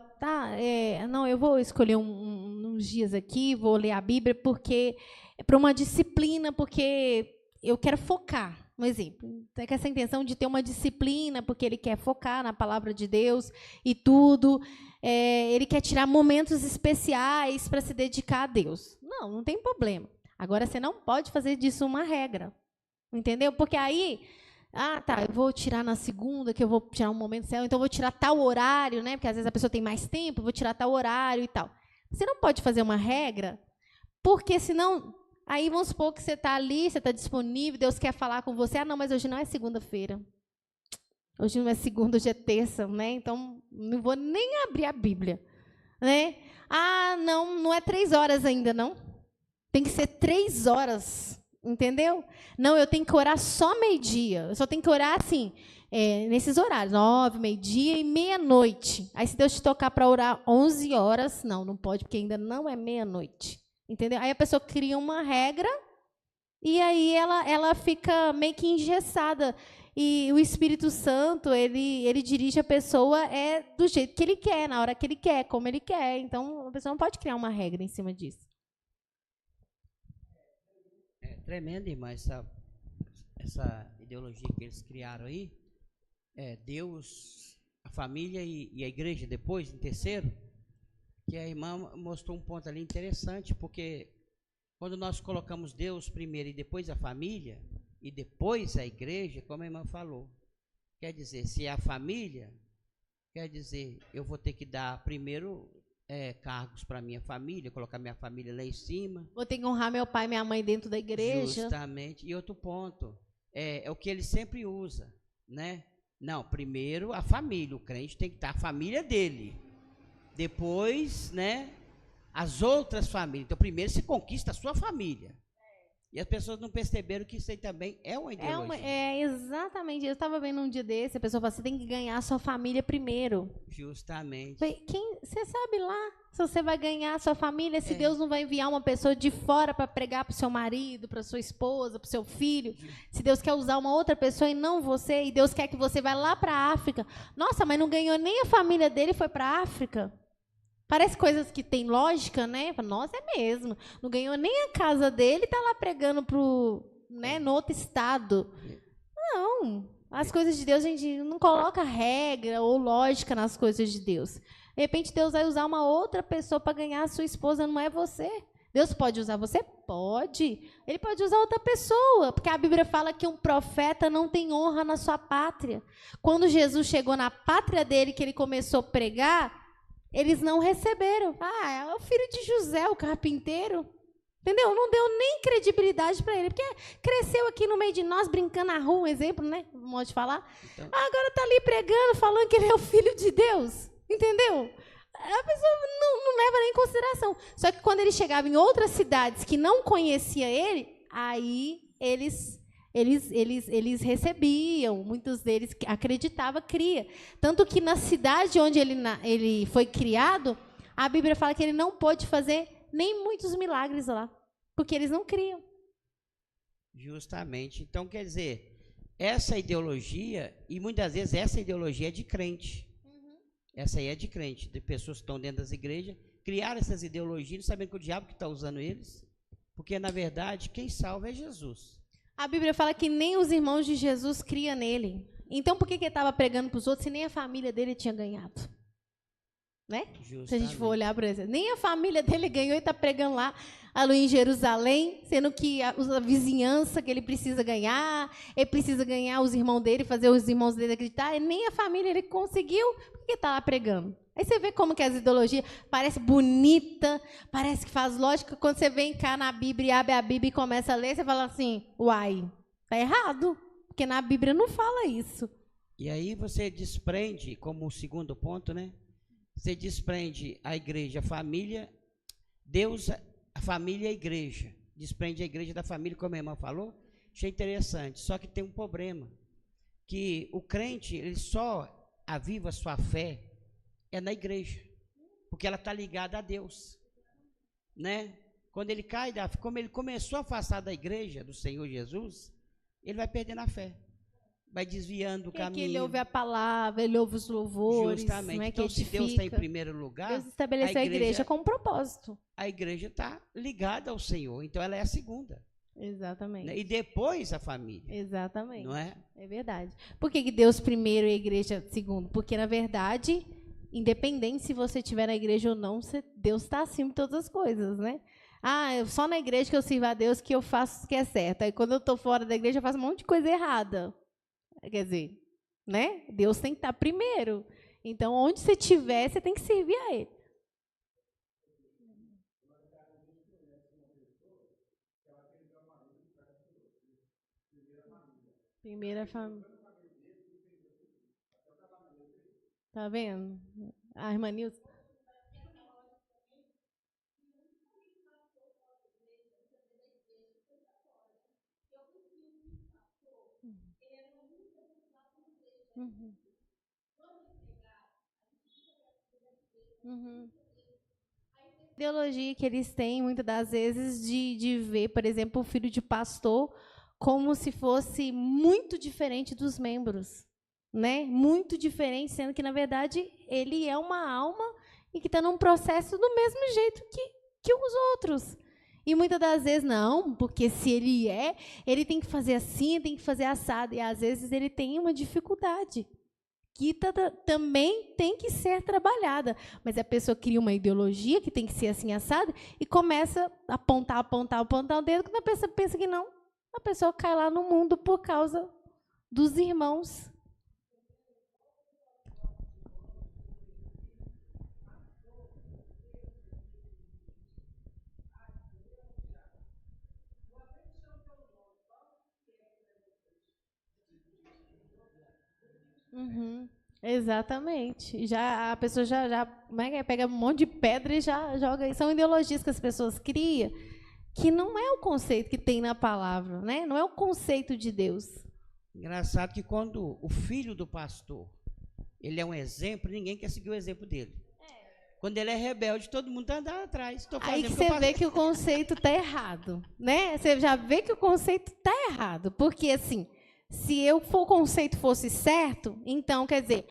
não, eu vou escolher uns dias aqui, vou ler a Bíblia porque é para uma disciplina, porque eu quero focar. Um exemplo, tem essa intenção de ter uma disciplina, porque ele quer focar na palavra de Deus e tudo. Ele quer tirar momentos especiais para se dedicar a Deus. Não tem problema. Agora, você não pode fazer disso uma regra. Entendeu? Porque aí, eu vou tirar na segunda, que eu vou tirar um momento céu, então eu vou tirar tal horário, né? Porque às vezes a pessoa tem mais tempo, vou tirar tal horário e tal. Você não pode fazer uma regra Porque senão, aí vamos supor que você está ali, você está disponível, Deus quer falar com você. Ah, não, mas hoje não é segunda-feira. Hoje não é segunda, hoje é terça, né? Então, não vou nem abrir a Bíblia, né? Ah, não é 3 horas ainda, não. Tem que ser 3 horas, entendeu? Não, eu tenho que orar só meio-dia. Eu só tenho que orar assim, nesses horários, 9, meio-dia e meia-noite. Aí, se Deus te tocar para orar 11 horas, não pode, porque ainda não é meia-noite. Entendeu? Aí a pessoa cria uma regra e aí ela fica meio que engessada. E o Espírito Santo, ele dirige a pessoa do jeito que ele quer, na hora que ele quer, como ele quer. Então, a pessoa não pode criar uma regra em cima disso. É tremendo, irmã, essa ideologia que eles criaram aí. Deus, a família e a igreja depois, em terceiro. Que a irmã mostrou um ponto ali interessante, porque quando nós colocamos Deus primeiro e depois a família, e depois a igreja, como a irmã falou, quer dizer, se é a família, quer dizer, eu vou ter que dar primeiro cargos para minha família, colocar minha família lá em cima. Vou ter que honrar meu pai e minha mãe dentro da igreja. Justamente. E outro ponto, é o que ele sempre usa, né? Não, primeiro a família, o crente tem que estar a família dele. Depois, né, as outras famílias. Então, primeiro se conquista a sua família. E as pessoas não perceberam que isso aí também é uma ideologia. Exatamente. Eu estava vendo um dia desse, a pessoa fala, você tem que ganhar a sua família primeiro. Justamente. Você sabe lá se você vai ganhar a sua família, se Deus não vai enviar uma pessoa de fora para pregar para o seu marido, para sua esposa, para o seu filho. Se Deus quer usar uma outra pessoa e não você, e Deus quer que você vá lá para a África. Nossa, mas não ganhou nem a família dele e foi para a África. Parece coisas que tem lógica, né? Nossa, é mesmo. Não ganhou nem a casa dele, está lá pregando no outro estado. Não. As coisas de Deus, a gente não coloca regra ou lógica nas coisas de Deus. De repente, Deus vai usar uma outra pessoa para ganhar a sua esposa, não é você. Deus pode usar você? Pode. Ele pode usar outra pessoa, porque a Bíblia fala que um profeta não tem honra na sua pátria. Quando Jesus chegou na pátria dele, que ele começou a pregar, eles não receberam. É o filho de José, o carpinteiro. Entendeu? Não deu nem credibilidade para ele, porque cresceu aqui no meio de nós, brincando na rua, um exemplo, né? Um modo de falar. Então, agora está ali pregando, falando que ele é o filho de Deus. Entendeu? A pessoa não leva nem em consideração. Só que quando ele chegava em outras cidades que não conhecia ele, aí eles recebiam, muitos deles acreditavam, cria. Tanto que na cidade onde ele foi criado, a Bíblia fala que ele não pôde fazer nem muitos milagres lá, porque eles não criam. Justamente. Então, quer dizer, essa ideologia, e muitas vezes essa ideologia é de crente. Essa aí é de crente, de pessoas que estão dentro das igrejas, criaram essas ideologias, sabendo que o diabo que está usando eles, porque, na verdade, quem salva é Jesus. A Bíblia fala que nem os irmãos de Jesus criam nele. Então, por que ele estava pregando para os outros se nem a família dele tinha ganhado? Né? Se a gente for olhar para isso. Nem a família dele ganhou e está pregando lá em Jerusalém, sendo que a vizinhança que ele precisa ganhar, ele precisa ganhar os irmãos dele, fazer os irmãos dele acreditar, e nem a família ele conseguiu, por que está lá pregando? Aí você vê como que as ideologias parecem bonita, parece que faz lógica. Quando você vem cá na Bíblia, abre a Bíblia e começa a ler, você fala assim, uai, tá errado, porque na Bíblia não fala isso. E aí você desprende, como o segundo ponto, né? Você desprende a igreja, a família, Deus, a família e a igreja. Desprende a igreja da família, como a irmã falou. Achei interessante. Só que tem um problema, que o crente, ele só aviva a sua fé na igreja, porque ela está ligada a Deus, né? Quando ele cai, como ele começou a afastar da igreja, do Senhor Jesus, ele vai perdendo a fé. Vai desviando do caminho. Ele ouve a palavra, ele ouve os louvores. Justamente. Né, então, que se Deus está em primeiro lugar, Deus estabeleceu a igreja com um propósito. A igreja está ligada ao Senhor, então ela é a segunda. Exatamente. Né? E depois a família. Exatamente. Não é? É verdade. Por que Deus primeiro e a igreja segundo? Porque, na verdade, independente se você estiver na igreja ou não, Deus está acima de todas as coisas, né? Só na igreja que eu sirvo a Deus que eu faço o que é certo. Aí, quando eu estou fora da igreja, eu faço um monte de coisa errada. Quer dizer, né? Deus tem que estar primeiro. Então, onde você estiver, você tem que servir a Ele. Primeira família. Tá vendo? A irmã Nilson. Uhum. Uhum. A ideologia que eles têm, muitas das vezes, de ver, por exemplo, o filho de pastor como se fosse muito diferente dos membros, né? Muito diferente, sendo que, na verdade, ele é uma alma e que está num processo do mesmo jeito que os outros. E muitas das vezes, não, porque se ele tem que fazer assim, tem que fazer assado. E, às vezes, ele tem uma dificuldade que também tem que ser trabalhada. Mas a pessoa cria uma ideologia que tem que ser assim, assado, e começa a apontar o dedo, quando a pessoa pensa que não, a pessoa cai lá no mundo por causa dos irmãos. Uhum, exatamente. Já a pessoa já como é que é? Pega um monte de pedra e já joga. São ideologias que as pessoas criam, que não é o conceito que tem na palavra, né? Não é o conceito de Deus. Engraçado que quando o filho do pastor, ele é um exemplo, ninguém quer seguir o exemplo dele. Quando ele é rebelde, todo mundo está andando atrás. Aí que você vê que o conceito está errado, né? Você já vê que o conceito está errado, porque assim, se o conceito fosse certo, então quer dizer,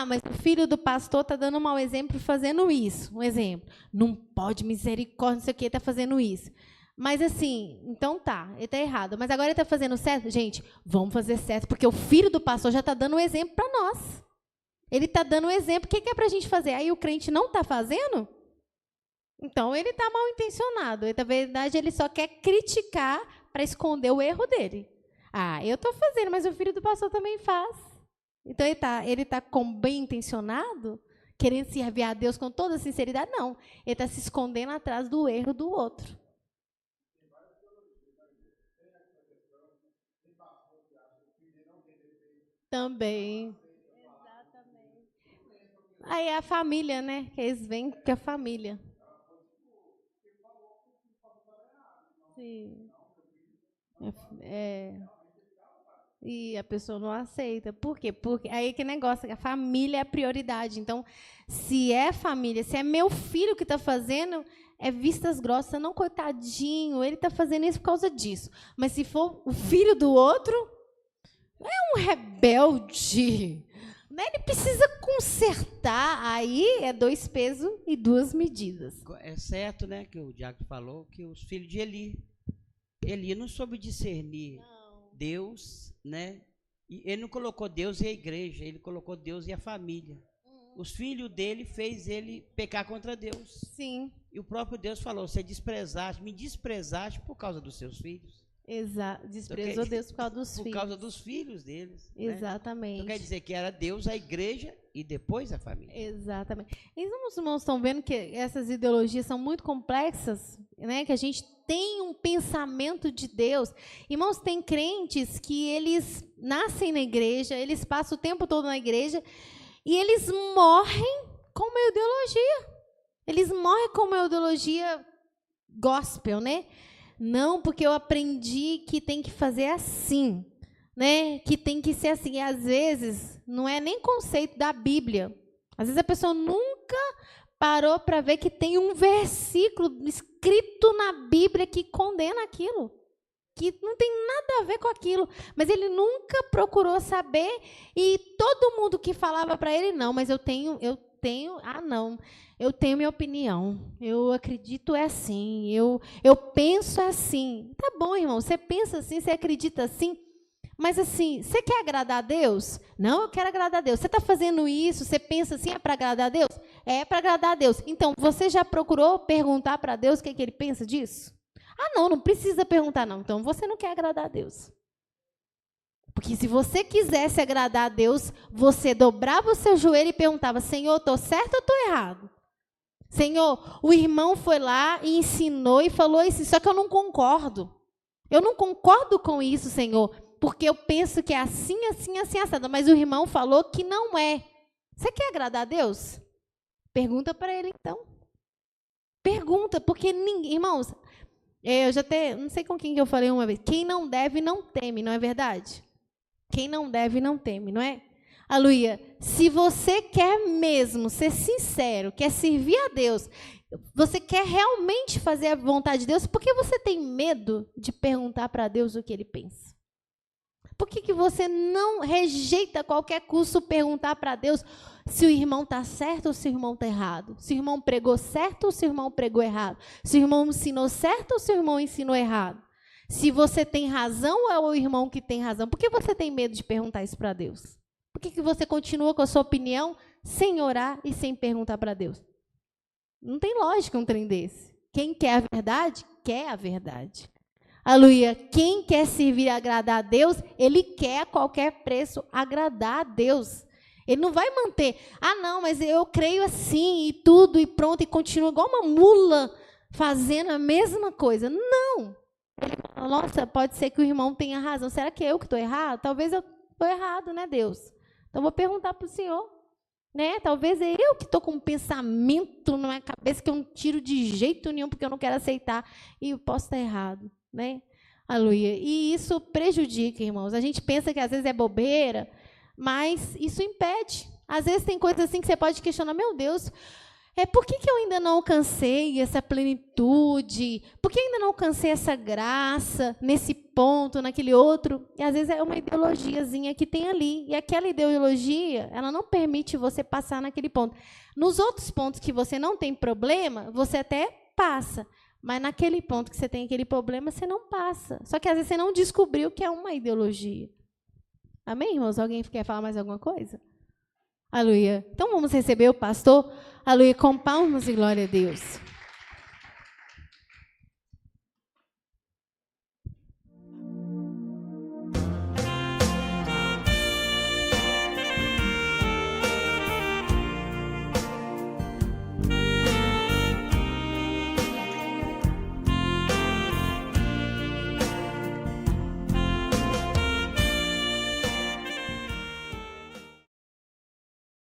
mas o filho do pastor está dando um mau exemplo fazendo isso. Um exemplo, não pode, misericórdia, não sei o que, está fazendo isso. Mas assim, então tá, ele está errado. Mas agora ele está fazendo certo? Gente, vamos fazer certo, porque o filho do pastor já está dando um exemplo para nós. Ele está dando um exemplo, o que é para a gente fazer? Aí o crente não está fazendo? Então ele está mal intencionado. Na verdade, ele só quer criticar para esconder o erro dele. Eu estou fazendo, mas o filho do pastor também faz. Então ele tá com bem intencionado, querendo servir a Deus com toda sinceridade? Não. Ele está se escondendo atrás do erro do outro. Também. Exatamente. Aí é a família, né? Que eles vêm com a família. Sim. E a pessoa não aceita. Por quê? Porque aí que negócio, a família é a prioridade. Então, se é família, se é meu filho que está fazendo, é vistas grossas. Não, coitadinho, ele está fazendo isso por causa disso. Mas se for o filho do outro, é um rebelde. Né? Ele precisa consertar. Aí é 2 pesos e 2 medidas. É certo, né, que o diácono falou, que os filhos de Eli não soube discernir Deus, né? E ele não colocou Deus e a igreja, ele colocou Deus e a família. Os filhos dele fez ele pecar contra Deus. Sim. E o próprio Deus falou: você me desprezaste por causa dos seus filhos. Exato. Desprezou Deus por causa dos filhos. Por causa dos filhos deles. Exatamente. Né? Então quer dizer que era Deus, a igreja e depois a família. Exatamente. E os irmãos estão vendo que essas ideologias são muito complexas, né? Que a gente tem um pensamento de Deus. Irmãos, tem crentes que eles nascem na igreja, eles passam o tempo todo na igreja e eles morrem com uma ideologia. Eles morrem com uma ideologia gospel, né? Não, porque eu aprendi que tem que fazer assim, né? Que tem que ser assim. E, às vezes, não é nem conceito da Bíblia. Às vezes, a pessoa nunca parou para ver que tem um versículo escrito na Bíblia que condena aquilo, que não tem nada a ver com aquilo. Mas ele nunca procurou saber, e todo mundo que falava para ele, não, mas eu tenho, não. Eu tenho minha opinião, eu acredito assim, eu penso assim. Tá bom, irmão, você pensa assim, você acredita assim, mas assim, você quer agradar a Deus? Não, eu quero agradar a Deus. Você está fazendo isso, você pensa assim, é para agradar a Deus? É para agradar a Deus. Então, você já procurou perguntar para Deus o que ele pensa disso? Não precisa perguntar não. Então, você não quer agradar a Deus. Porque se você quisesse agradar a Deus, você dobrava o seu joelho e perguntava: Senhor, estou certo ou estou errado? Senhor, o irmão foi lá e ensinou e falou isso, só que eu não concordo. Eu não concordo com isso, Senhor. porque eu penso que é assim, assim, assim, assado. Mas o irmão falou que não é. Você quer agradar a Deus? Pergunta para ele, então. Pergunta, porque ninguém... Irmãos, eu já até... Não sei com quem que eu falei uma vez. Quem não deve, não teme, não é verdade? Quem não deve, não teme, não é? Aleluia. Se você quer mesmo ser sincero, quer servir a Deus, você quer realmente fazer a vontade de Deus, por que você tem medo de perguntar para Deus o que Ele pensa? Por que você não rejeita a qualquer custo perguntar para Deus se o irmão está certo ou se o irmão está errado? Se o irmão pregou certo ou se o irmão pregou errado? Se o irmão ensinou certo ou se o irmão ensinou errado? Se você tem razão ou é o irmão que tem razão? Por que você tem medo de perguntar isso para Deus? Por que você continua com a sua opinião sem orar e sem perguntar para Deus? Não tem lógica um trem desse. Quem quer a verdade, quer a verdade. Aleluia. Quem quer servir e agradar a Deus, ele quer a qualquer preço agradar a Deus. Ele não vai manter, não, mas eu creio assim, e tudo, e pronto, e continua igual uma mula fazendo a mesma coisa. Não. Ele fala, nossa, pode ser que o irmão tenha razão. Será que é eu que estou errado? Talvez eu estou errado, né, Deus? Então, vou perguntar para o Senhor. Né? Talvez é eu que estou com um pensamento na minha cabeça que eu não tiro de jeito nenhum, porque eu não quero aceitar, e eu posso estar errado. Né? Aleluia. E isso prejudica, irmãos. A gente pensa que às vezes é bobeira, mas isso impede. Às vezes tem coisas assim que você pode questionar, meu Deus, por que eu ainda não alcancei essa plenitude? Por que ainda não alcancei essa graça nesse ponto, naquele outro? E às vezes é uma ideologiazinha que tem ali. E aquela ideologia, ela não permite você passar naquele ponto. Nos outros pontos que você não tem problema, você até passa. Mas naquele ponto que você tem aquele problema, você não passa. Só que às vezes você não descobriu que é uma ideologia. Amém, irmãos? Alguém quer falar mais alguma coisa? Aleluia. Então vamos receber o pastor, aleluia, com palmas e glória a Deus.